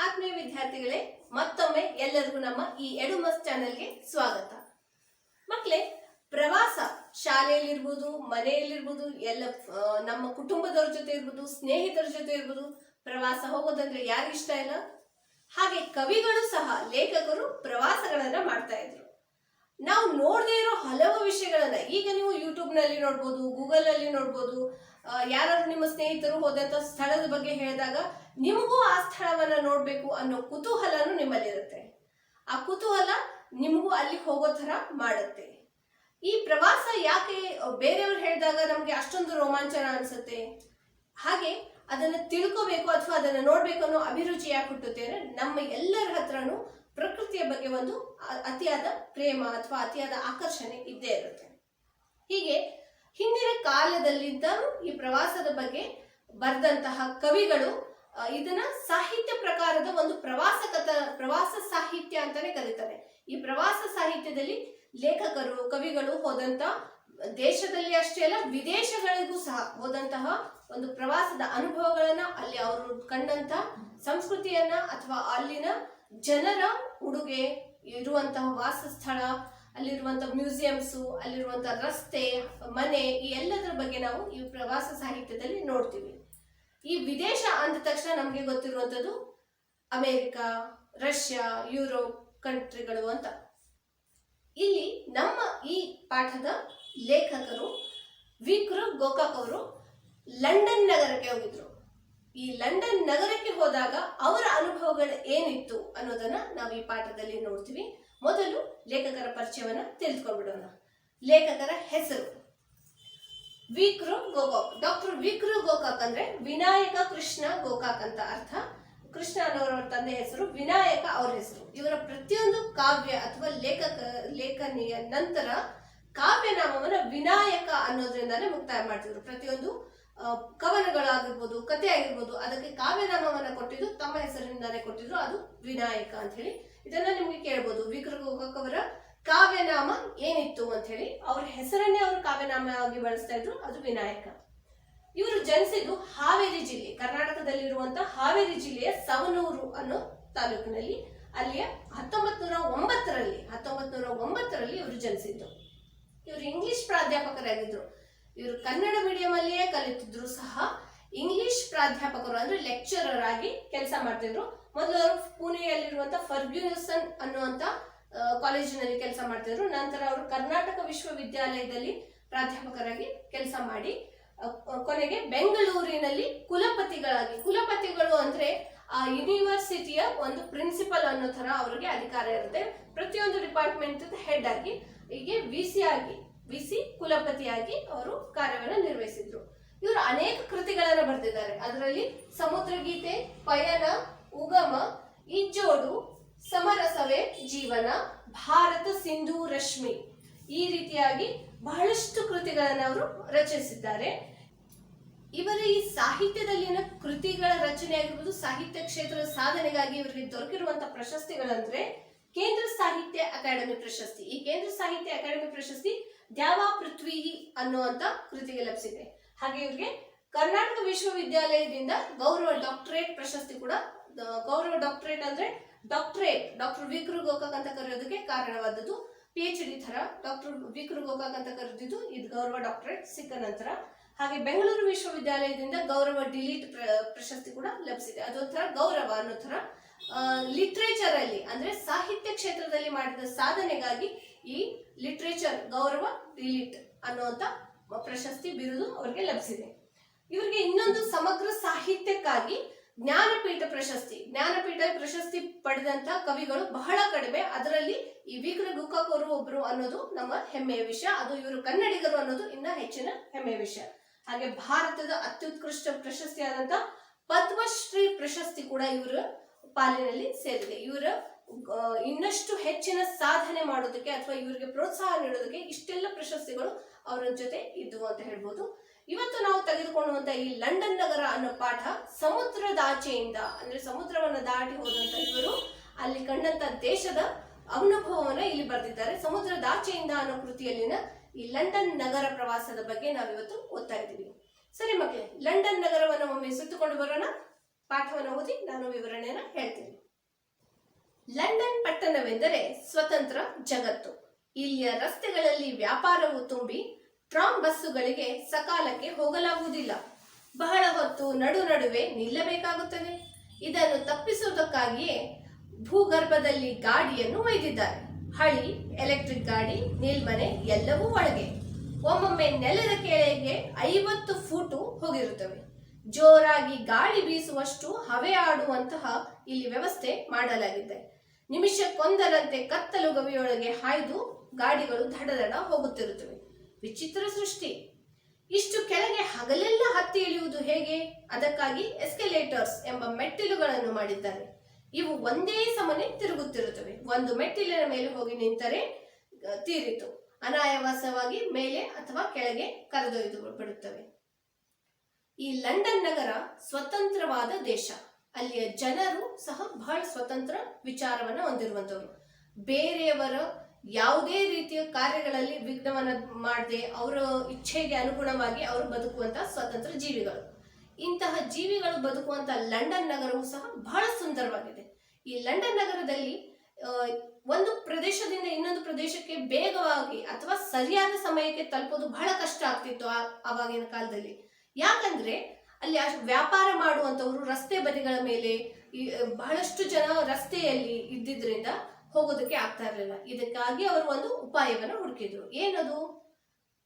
ಆತ್ಮೀಯ ವಿದ್ಯಾರ್ಥಿಗಳೇ, ಮತ್ತೊಮ್ಮೆ ಎಲ್ಲರಿಗೂ ನಮ್ಮ ಈ ಎಡುಮಸ್ ಚಾನೆಲ್ಗೆ ಸ್ವಾಗತ. ಮಕ್ಕಳೇ, ಪ್ರವಾಸ ಶಾಲೆಯಲ್ಲಿರ್ಬೋದು, ಮನೆಯಲ್ಲಿರ್ಬೋದು, ಎಲ್ಲ ನಮ್ಮ ಕುಟುಂಬದವ್ರ ಜೊತೆ ಇರ್ಬೋದು, ಸ್ನೇಹಿತರ ಜೊತೆ ಇರ್ಬೋದು, ಪ್ರವಾಸ ಹೋಗೋದಂದ್ರೆ ಯಾರಿಗಿಷ್ಟ ಇಲ್ಲ? ಹಾಗೆ ಕವಿಗಳು ಸಹ, ಲೇಖಕರು ಪ್ರವಾಸಗಳನ್ನ ಮಾಡ್ತಾ ಇದ್ರು. ನಾವು ನೋಡದೇ ಇರೋ ಹಲವು ವಿಷಯಗಳನ್ನ ಈಗ ನೀವು ಯೂಟ್ಯೂಬ್ ನಲ್ಲಿ ನೋಡ್ಬೋದು, ಗೂಗಲ್ ಅಲ್ಲಿ ನೋಡ್ಬೋದು. ಯಾರಾದ್ರೂ ನಿಮ್ಮ ಸ್ನೇಹಿತರು ಹೋದಂತ ಸ್ಥಳದ ಬಗ್ಗೆ ಹೇಳಿದಾಗ ನಿಮಗೂ ಆ ಸ್ಥಳವನ್ನ ನೋಡ್ಬೇಕು ಅನ್ನೋ ಕುತೂಹಲನು ನಿಮ್ಮಲ್ಲಿರುತ್ತೆ. ಆ ಕುತೂಹಲ ನಿಮಗೂ ಅಲ್ಲಿ ಹೋಗೋ ತರ ಮಾಡುತ್ತೆ. ಈ ಪ್ರವಾಸ ಯಾಕೆ ಬೇರೆಯವ್ರು ಹೇಳಿದಾಗ ನಮ್ಗೆ ಅಷ್ಟೊಂದು ರೋಮಾಂಚನ ಅನ್ಸುತ್ತೆ? ಹಾಗೆ ಅದನ್ನ ತಿಳ್ಕೋಬೇಕು ಅಥವಾ ಅದನ್ನ ನೋಡ್ಬೇಕು ಅನ್ನೋ ಅಭಿರುಚಿ ಯಾಕೆ ಹುಟ್ಟುತ್ತೆ ಅಂದ್ರೆ, ನಮ್ಮ ಎಲ್ಲರ ಹತ್ರನೂ ಪ್ರಕೃತಿಯ ಬಗ್ಗೆ ಒಂದು ಅತಿಯಾದ ಪ್ರೇಮ ಅಥವಾ ಅತಿಯಾದ ಆಕರ್ಷಣೆ ಇದ್ದೇ ಇರುತ್ತೆ. ಹೀಗೆ ಹಿಂದಿನ ಕಾಲದಲ್ಲಿದ್ದರೂ ಈ ಪ್ರವಾಸದ ಬಗ್ಗೆ ಬರೆದಂತಹ ಕವಿಗಳು ಇದನ್ನ ಸಾಹಿತ್ಯ ಪ್ರಕಾರದ ಒಂದು ಪ್ರವಾಸ ಸಾಹಿತ್ಯ ಅಂತಾನೆ ಕರೀತಾರೆ. ಈ ಪ್ರವಾಸ ಸಾಹಿತ್ಯದಲ್ಲಿ ಲೇಖಕರು, ಕವಿಗಳು ಹೋದಂತ ದೇಶದಲ್ಲಿ ಅಷ್ಟೇ ಅಲ್ಲ, ವಿದೇಶಗಳಿಗೂ ಸಹ ಹೋದಂತಹ ಒಂದು ಪ್ರವಾಸದ ಅನುಭವಗಳನ್ನ, ಅಲ್ಲಿ ಅವರು ಕಂಡಂತ ಸಂಸ್ಕೃತಿಯನ್ನ ಅಥವಾ ಅಲ್ಲಿನ ಜನರ ಉಡುಗೆ, ಇರುವಂತಹ ವಾಸಸ್ಥಳ, ಅಲ್ಲಿರುವಂತಹ ಮ್ಯೂಸಿಯಂಸು, ಅಲ್ಲಿರುವಂತಹ ರಸ್ತೆ, ಮನೆ, ಈ ಎಲ್ಲದರ ಬಗ್ಗೆ ನಾವು ಈ ಪ್ರವಾಸ ಸಾಹಿತ್ಯದಲ್ಲಿ ನೋಡ್ತೀವಿ. ಈ ವಿದೇಶ ಅಂದ ತಕ್ಷಣ ನಮ್ಗೆ ಗೊತ್ತಿರುವಂತದ್ದು ಅಮೆರಿಕ, ರಷ್ಯಾ, ಯುರೋಪ್ ಕಂಟ್ರಿಗಳು ಅಂತ. ಇಲ್ಲಿ ನಮ್ಮ ಈ ಪಾಠದ ಲೇಖಕರು ವಿಕ್ರು ಗೋಕಾಕ್ ಅವರು ಲಂಡನ್ ನಗರಕ್ಕೆ ಹೋಗಿದ್ರು. ಈ ಲಂಡನ್ ನಗರಕ್ಕೆ ಹೋದಾಗ ಅವರ ಅನುಭವಗಳು ಏನಿತ್ತು ಅನ್ನೋದನ್ನ ನಾವು ಈ ಪಾಠದಲ್ಲಿ ನೋಡ್ತೀವಿ. ಮೊದಲು ಲೇಖಕರ ಪರಿಚಯವನ್ನ ತಿಳಿದುಕೊಂಡ್ಬಿಡೋಣ. ಲೇಖಕರ ಹೆಸರು ವಿಕ್ರು ಗೋಕಾಕ್. ಡಾಕ್ಟರ್ ವಿಕ್ರು ಗೋಕಾಕ್ ಅಂದ್ರೆ ವಿನಾಯಕ ಕೃಷ್ಣ ಗೋಕಾಕ್ ಅಂತ ಅರ್ಥ. ಕೃಷ್ಣ ಅನ್ನೋರ ತಂದೆ ಹೆಸರು, ವಿನಾಯಕ ಅವ್ರ ಹೆಸರು. ಇವರ ಪ್ರತಿಯೊಂದು ಕಾವ್ಯ ಅಥವಾ ಲೇಖನಿಯ ನಂತರ ಕಾವ್ಯನಾಮವನ್ನ ವಿನಾಯಕ ಅನ್ನೋದ್ರಿಂದಾನೇ ಮುಕ್ತಾಯ ಮಾಡ್ತಿದ್ರು. ಪ್ರತಿಯೊಂದು ಕವನಗಳಾಗಿರ್ಬೋದು, ಕಥೆ ಆಗಿರ್ಬೋದು, ಅದಕ್ಕೆ ಕಾವ್ಯನಾಮವನ್ನ ಕೊಟ್ಟಿದ್ದು ತಮ್ಮ ಹೆಸರಿನಿಂದಾನೇ ಕೊಟ್ಟಿದ್ರು, ಅದು ವಿನಾಯಕ ಅಂತ ಹೇಳಿ. ಇದನ್ನ ನಿಮ್ಗೆ ಕೇಳ್ಬೋದು, ವಿಕ್ರು ಗೋಕಾಕ್ ಅವರ ಕಾವ್ಯನಾಮ ಏನಿತ್ತು ಅಂತ ಹೇಳಿ. ಅವ್ರ ಹೆಸರನ್ನೇ ಅವರು ಕಾವ್ಯನಾಮ ಆಗಿ ಬಳಸ್ತಾ ಇದ್ರು, ಅದು ವಿನಾಯಕ. ಇವರು ಜನಿಸಿದ್ದು ಹಾವೇರಿ ಜಿಲ್ಲೆ, ಕರ್ನಾಟಕದಲ್ಲಿರುವಂತಹ ಹಾವೇರಿ ಜಿಲ್ಲೆಯ ಸವನೂರು ಅನ್ನೋ ತಾಲೂಕಿನಲ್ಲಿ. ಅಲ್ಲಿಯ 1909ರಲ್ಲಿ ಇವರು ಜನಿಸಿದ್ದು. ಇವರು ಇಂಗ್ಲಿಷ್ ಪ್ರಾಧ್ಯಾಪಕರಾಗಿದ್ರು. ಇವರು ಕನ್ನಡ ಮೀಡಿಯಂ ಅಲ್ಲಿಯೇ ಕಲಿತಿದ್ರು ಸಹ ಇಂಗ್ಲಿಷ್ ಪ್ರಾಧ್ಯಾಪಕರು ಅಂದ್ರೆ ಲೆಕ್ಚರರ್ ಆಗಿ ಕೆಲಸ ಮಾಡ್ತಿದ್ರು. ಮೊದಲು ಅವರು ಪುಣೆಯಲ್ಲಿರುವಂತಹ ಫರ್ಗ್ಯೂಸನ್ ಅನ್ನುವಂತ ಕಾಲೇಜಿನಲ್ಲಿ ಕೆಲಸ ಮಾಡ್ತಿದ್ರು. ನಂತರ ಅವರು ಕರ್ನಾಟಕ ವಿಶ್ವವಿದ್ಯಾಲಯದಲ್ಲಿ ಪ್ರಾಧ್ಯಾಪಕರಾಗಿ ಕೆಲಸ ಮಾಡಿ ಕೊನೆಗೆ ಬೆಂಗಳೂರಿನಲ್ಲಿ ಕುಲಪತಿಗಳು ಅಂದ್ರೆ ಆ ಯೂನಿವರ್ಸಿಟಿಯ ಒಂದು ಪ್ರಿನ್ಸಿಪಲ್ ಅನ್ನೋ ತರ ಅವರಿಗೆ ಅಧಿಕಾರ ಇರುತ್ತೆ. ಪ್ರತಿಯೊಂದು ಡಿಪಾರ್ಟ್ಮೆಂಟ್ ಹೆಡ್ ಆಗಿ, ಹೀಗೆ ವಿಸಿ ಕುಲಪತಿಯಾಗಿ ಅವರು ಕಾರ್ಯವನ್ನು ನಿರ್ವಹಿಸಿದ್ರು. ಇವರು ಅನೇಕ ಕೃತಿಗಳನ್ನು ಬರೆದಿದ್ದಾರೆ. ಅದರಲ್ಲಿ ಸಮುದ್ರಗೀತೆ, ಪಯಣ, ಉಗಮ, ಇಜ್ಜೋಡು, ಸಮರಸವೇ ಜೀವನ, ಭಾರತ ಸಿಂಧು ರಶ್ಮಿ, ಈ ರೀತಿಯಾಗಿ ಬಹಳಷ್ಟು ಕೃತಿಗಳನ್ನು ಅವರು ರಚಿಸಿದ್ದಾರೆ. ಇವರ ಈ ಸಾಹಿತ್ಯದಲ್ಲಿನ ಕೃತಿಗಳ ರಚನೆ ಆಗಿರ್ಬೋದು, ಸಾಹಿತ್ಯ ಕ್ಷೇತ್ರದ ಸಾಧನೆಗಾಗಿ ಇವರಿಗೆ ದೊರಕಿರುವಂತಹ ಪ್ರಶಸ್ತಿಗಳಂದ್ರೆ ಕೇಂದ್ರ ಸಾಹಿತ್ಯ ಅಕಾಡೆಮಿ ಪ್ರಶಸ್ತಿ. ಈ ಕೇಂದ್ರ ಸಾಹಿತ್ಯ ಅಕಾಡೆಮಿ ಪ್ರಶಸ್ತಿ ದ್ಯಾವಾ ಪೃಥ್ವಿ ಅನ್ನುವಂತ ಕೃತಿಗೆ ಲಭಿಸಿದೆ. ಹಾಗೆ ಇವರಿಗೆ ಕರ್ನಾಟಕ ವಿಶ್ವವಿದ್ಯಾಲಯದಿಂದ ಗೌರವ ಡಾಕ್ಟರೇಟ್ ಪ್ರಶಸ್ತಿ ಕೂಡ. ಗೌರವ ಡಾಕ್ಟರೇಟ್ ಅಂದ್ರೆ ಡಾಕ್ಟರ್ ವಿಕ್ರು ಗೋಕಾಕ್ ಅಂತ ಕರೆಯೋದಕ್ಕೆ ಕಾರಣವಾದದ್ದು. PhD ತರ ಡಾಕ್ಟರ್ ವಿಕ್ರು ಗೋಕಾಕ್ ಅಂತ ಕರೆದಿದ್ದು ಇದು ಗೌರವ ಡಾಕ್ಟರೇಟ್ ಸಿಕ್ಕ ನಂತರ. ಹಾಗೆ ಬೆಂಗಳೂರು ವಿಶ್ವವಿದ್ಯಾಲಯದಿಂದ ಗೌರವ ಡಿಲೀಟ್ ಪ್ರಶಸ್ತಿ ಕೂಡ ಲಭಿಸಿದೆ. ಅದೊಂಥರ ಗೌರವ ಅನ್ನೋ ತರ. ಲಿಟ್ರೇಚರ್ ಅಲ್ಲಿ ಅಂದ್ರೆ ಸಾಹಿತ್ಯ ಕ್ಷೇತ್ರದಲ್ಲಿ ಮಾಡಿದ ಸಾಧನೆಗಾಗಿ ಈ ಲಿಟ್ರೇಚರ್ ಗೌರವ ಡಿಲೀಟ್ ಅನ್ನುವಂತ ಪ್ರಶಸ್ತಿ ಬಿರುದು ಅವರಿಗೆ ಲಭಿಸಿದೆ. ಇವರಿಗೆ ಇನ್ನೊಂದು ಸಮಗ್ರ ಸಾಹಿತ್ಯಕ್ಕಾಗಿ ಜ್ಞಾನಪೀಠ ಪ್ರಶಸ್ತಿ ಪಡೆದಂತ ಕವಿಗಳು ಬಹಳ ಕಡಿಮೆ. ಅದರಲ್ಲಿ ಈ ವಿಕ್ರು ಗೋಕಾಕ್ ಅವರು ಒಬ್ರು ಅನ್ನೋದು ನಮ್ಮ ಹೆಮ್ಮೆಯ ವಿಷಯ. ಅದು ಇವರು ಕನ್ನಡಿಗರು ಅನ್ನೋದು ಇನ್ನ ಹೆಚ್ಚಿನ ಹೆಮ್ಮೆಯ ವಿಷಯ. ಹಾಗೆ ಭಾರತದ ಅತ್ಯುತ್ಕೃಷ್ಟ ಪ್ರಶಸ್ತಿಯಾದಂತ ಪದ್ಮಶ್ರೀ ಪ್ರಶಸ್ತಿ ಕೂಡ ಇವರ ಪಾಲಿನಲ್ಲಿ ಸೇರಿದೆ. ಇವರ ಇನ್ನಷ್ಟು ಹೆಚ್ಚಿನ ಸಾಧನೆ ಮಾಡೋದಕ್ಕೆ ಅಥವಾ ಇವರಿಗೆ ಪ್ರೋತ್ಸಾಹ ನೀಡೋದಕ್ಕೆ ಇಷ್ಟೆಲ್ಲ ಪ್ರಶಸ್ತಿಗಳು ಅವರ ಜೊತೆ ಇದ್ವು ಅಂತ ಹೇಳ್ಬೋದು. ಇವತ್ತು ನಾವು ತೆಗೆದುಕೊಳ್ಳುವಂತ ಈ ಲಂಡನ್ ನಗರ ಅನ್ನೋ ಪಾಠ ಸಮುದ್ರದಾಚೆಯಿಂದ ಅಂದ್ರೆ ಸಮುದ್ರವನ್ನ ದಾಟಿ ಹೋದಂತ ಇವರು ಅಲ್ಲಿ ಕಂಡಂತ ದೇಶದ ಅನುಭವವನ್ನ ಇಲ್ಲಿ ಬರೆದಿದ್ದಾರೆ. ಸಮುದ್ರದಾಚೆಯಿಂದ ಅನ್ನೋ ಕೃತಿಯಲ್ಲಿನ ಈ ಲಂಡನ್ ನಗರ ಪ್ರವಾಸದ ಬಗ್ಗೆ ನಾವಿವತ್ತು ಓದ್ತಾ ಇದ್ದೀವಿ. ಸರಿ ಮಕ್ಕಳೇ, ಲಂಡನ್ ನಗರವನ್ನು ಒಮ್ಮೆ ಸುತ್ತುಕೊಂಡು ಬರೋಣ. ಪಾಠವನ್ನು ಓದಿ ನಾನು ವಿವರಣೆಯನ್ನು ಹೇಳ್ತೀನಿ. ಲಂಡನ್ ಪಟ್ಟಣವೆಂದರೆ ಸ್ವತಂತ್ರ ಜಗತ್ತು. ಇಲ್ಲಿಯ ರಸ್ತೆಗಳಲ್ಲಿ ವ್ಯಾಪಾರವು ತುಂಬಿ ಟ್ರಾಮ್ ಬಸ್ಸುಗಳಿಗೆ ಸಕಾಲಕ್ಕೆ ಹೋಗಲಾಗುವುದಿಲ್ಲ. ಬಹಳ ಹೊತ್ತು ನಡುವೆ ನಿಲ್ಲಬೇಕಾಗುತ್ತದೆ. ಇದನ್ನು ತಪ್ಪಿಸುವುದಕ್ಕಾಗಿಯೇ ಭೂಗರ್ಭದಲ್ಲಿ ಗಾಡಿಯನ್ನು ಒಯ್ದಿದ್ದಾರೆ. ಹಳಿ, ಎಲೆಕ್ಟ್ರಿಕ್ ಗಾಡಿ, ನಿಲ್ಮನೆ ಎಲ್ಲವೂ ಒಳಗೆ. ಒಮ್ಮೊಮ್ಮೆ ನೆಲದ ಕೆಳಗೆ 50 ಫೂಟು ಹೋಗಿರುತ್ತವೆ. ಜೋರಾಗಿ ಗಾಳಿ ಬೀಸುವಷ್ಟು ಹವೆ ಆಡುವಂತಹ ಇಲ್ಲಿ ವ್ಯವಸ್ಥೆ ಮಾಡಲಾಗಿದೆ. ನಿಮಿಷಕ್ಕೊಂದರಂತೆ ಕತ್ತಲು ಗವಿಯೊಳಗೆ ಹಾಯ್ದು ಗಾಡಿಗಳು ದಡ ಹೋಗುತ್ತಿರುತ್ತವೆ. ವಿಚಿತ್ರ ಸೃಷ್ಟಿ. ಇಷ್ಟು ಕೆಳಗೆ ಹಗಲೆಲ್ಲ ಹತ್ತಿ ಇಳಿಯುವುದು ಹೇಗೆ? ಅದಕ್ಕಾಗಿ ಎಸ್ಕಲೇಟರ್ಸ್ ಎಂಬ ಮೆಟ್ಟಿಲುಗಳನ್ನು ಮಾಡಿದ್ದಾರೆ. ಇವು ಒಂದೇ ಸಮನೆ ತಿರುಗುತ್ತಿರುತ್ತವೆ. ಒಂದು ಮೆಟ್ಟಿಲಿನ ಮೇಲೆ ಹೋಗಿ ನಿಂತರೆ ತೀರಿತು. ಅನಾಯಾಸವಾಗಿ ಮೇಲೆ ಅಥವಾ ಕೆಳಗೆ ಕರೆದೊಯ್ದು ಬಿಡುತ್ತವೆ. ಈ ಲಂಡನ್ ನಗರ ಸ್ವತಂತ್ರವಾದ ದೇಶ. ಅಲ್ಲಿಯ ಜನರು ಸಹ ಬಹಳ ಸ್ವತಂತ್ರ ವಿಚಾರವನ್ನು ಹೊಂದಿರುವಂತವರು. ಬೇರೆಯವರ ಯಾವುದೇ ರೀತಿಯ ಕಾರ್ಯಗಳಲ್ಲಿ ವಿಘ್ನವನ್ನು ಮಾಡದೆ ಅವರ ಇಚ್ಛೆಗೆ ಅನುಗುಣವಾಗಿ ಅವರು ಬದುಕುವಂತಹ ಸ್ವತಂತ್ರ ಜೀವಿಗಳು. ಇಂತಹ ಜೀವಿಗಳು ಬದುಕುವಂತಹ ಲಂಡನ್ ನಗರವು ಸಹ ಬಹಳ ಸುಂದರವಾಗಿದೆ. ಈ ಲಂಡನ್ ನಗರದಲ್ಲಿ ಒಂದು ಪ್ರದೇಶದಿಂದ ಇನ್ನೊಂದು ಪ್ರದೇಶಕ್ಕೆ ಬೇಗವಾಗಿ ಅಥವಾ ಸರಿಯಾದ ಸಮಯಕ್ಕೆ ತಲುಪೋದು ಬಹಳ ಕಷ್ಟ ಆಗ್ತಿತ್ತು ಆವಾಗಿನ ಕಾಲದಲ್ಲಿ. ಯಾಕಂದ್ರೆ ಅಲ್ಲಿ ವ್ಯಾಪಾರ ಮಾಡುವಂತವರು ರಸ್ತೆ ಬದಿಗಳ ಮೇಲೆ ಬಹಳಷ್ಟು ಜನ ರಸ್ತೆಯಲ್ಲಿ ಇದ್ದಿದ್ರಿಂದ ಹೋಗೋದಕ್ಕೆ ಆಗ್ತಾ ಇರಲಿಲ್ಲ. ಇದಕ್ಕಾಗಿ ಅವರು ಒಂದು ಉಪಾಯವನ್ನು ಹುಡುಕಿದ್ರು. ಏನದು?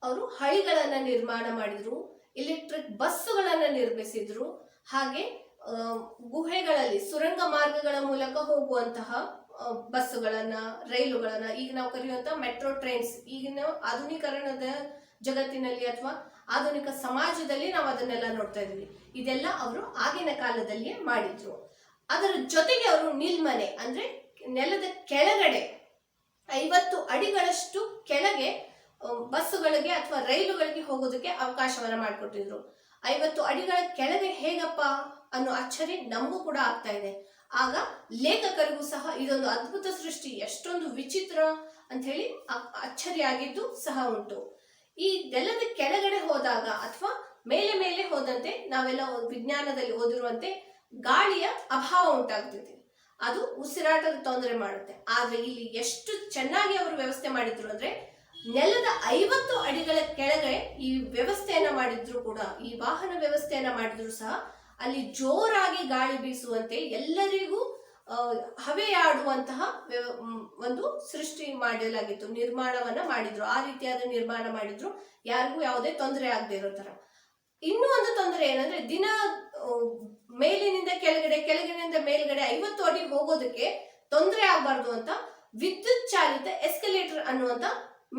ಅವರು ಹಳಿಗಳನ್ನ ನಿರ್ಮಾಣ ಮಾಡಿದ್ರು, ಎಲೆಕ್ಟ್ರಿಕ್ ಬಸ್ಸುಗಳನ್ನ ನಿರ್ಮಿಸಿದ್ರು, ಹಾಗೆ ಗುಹೆಗಳಲ್ಲಿ ಸುರಂಗ ಮಾರ್ಗಗಳ ಮೂಲಕ ಹೋಗುವಂತಹ ಬಸ್ಸುಗಳನ್ನ, ರೈಲುಗಳನ್ನ, ಈಗ ನಾವು ಕರೆಯುವಂತಹ ಮೆಟ್ರೋ ಟ್ರೈನ್ಸ್, ಈಗಿನ ಆಧುನೀಕರಣದ ಜಗತ್ತಿನಲ್ಲಿ ಅಥವಾ ಆಧುನಿಕ ಸಮಾಜದಲ್ಲಿ ನಾವು ಅದನ್ನೆಲ್ಲ ನೋಡ್ತಾ ಇದ್ವಿ. ಇದೆಲ್ಲ ಅವರು ಆಗಿನ ಕಾಲದಲ್ಲಿಯೇ ಮಾಡಿದ್ರು. ಅದರ ಜೊತೆಗೆ ಅವರು ನಿಲ್ಮನೆ ಅಂದ್ರೆ ನೆಲದ ಕೆಳಗಡೆ 50 ಅಡಿಗಳಷ್ಟು ಕೆಳಗೆ ಬಸ್ಸುಗಳಿಗೆ ಅಥವಾ ರೈಲುಗಳಿಗೆ ಹೋಗೋದಕ್ಕೆ ಅವಕಾಶವನ್ನ ಮಾಡಿಕೊಟ್ಟಿದ್ರು. 50 ಅಡಿಗಳ ಕೆಳಗೆ ಹೇಗಪ್ಪ ಅನ್ನೋ ಅಚ್ಚರಿ ನಮಗೂ ಕೂಡ ಆಗ್ತಾ ಇದೆ. ಆಗ ಲೇಖಕರಿಗೂ ಸಹ ಇದೊಂದು ಅದ್ಭುತ ಸೃಷ್ಟಿ, ಎಷ್ಟೊಂದು ವಿಚಿತ್ರ ಅಂತ ಹೇಳಿ ಅಚ್ಚರಿ ಆಗಿದ್ದು ಸಹ ಉಂಟು. ಈ ನೆಲದ ಕೆಳಗಡೆ ಹೋದಾಗ ಅಥವಾ ಮೇಲೆ ಹೋದಂತೆ ನಾವೆಲ್ಲ ವಿಜ್ಞಾನದಲ್ಲಿ ಓದಿರುವಂತೆ ಗಾಳಿಯ ಅಭಾವ ಉಂಟಾಗ್ತದೆ. ಅದು ಉಸಿರಾಟದ ತೊಂದರೆ ಮಾಡುತ್ತೆ. ಆದ್ರೆ ಇಲ್ಲಿ ಎಷ್ಟು ಚೆನ್ನಾಗಿ ಅವರು ವ್ಯವಸ್ಥೆ ಮಾಡಿದ್ರು ಅಂದ್ರೆ ನೆಲದ 50 ಅಡಿಗಳ ಕೆಳಗೆ ಈ ವ್ಯವಸ್ಥೆಯನ್ನ ಮಾಡಿದ್ರು ಕೂಡ, ಈ ವಾಹನ ವ್ಯವಸ್ಥೆಯನ್ನ ಮಾಡಿದ್ರು ಸಹ ಅಲ್ಲಿ ಜೋರಾಗಿ ಗಾಳಿ ಬೀಸುವಂತೆ ಎಲ್ಲರಿಗೂ ಹವೆಯಾಡುವಂತಹ ಒಂದು ಸೃಷ್ಟಿ ಮಾಡಲಾಗಿತ್ತು, ನಿರ್ಮಾಣವನ್ನ ಮಾಡಿದ್ರು. ಆ ರೀತಿಯಾದ ನಿರ್ಮಾಣ ಮಾಡಿದ್ರು, ಯಾರಿಗೂ ಯಾವುದೇ ತೊಂದರೆ ಆಗದೆ ಇರೋ ತರ. ಇನ್ನೂ ಒಂದು ತೊಂದರೆ ಏನಂದ್ರೆ ದಿನ ಮೇಲಿನಿಂದ ಕೆಳಗಡೆ, ಕೆಳಗಿನಿಂದ ಮೇಲ್ಗಡೆ 50 ಅಡಿ ಹೋಗೋದಕ್ಕೆ ತೊಂದರೆ ಆಗಬಾರ್ದು ಅಂತ ವಿದ್ಯುತ್ ಚಾಲಿತ ಎಸ್ಕಲೇಟರ್ ಅನ್ನುವಂತ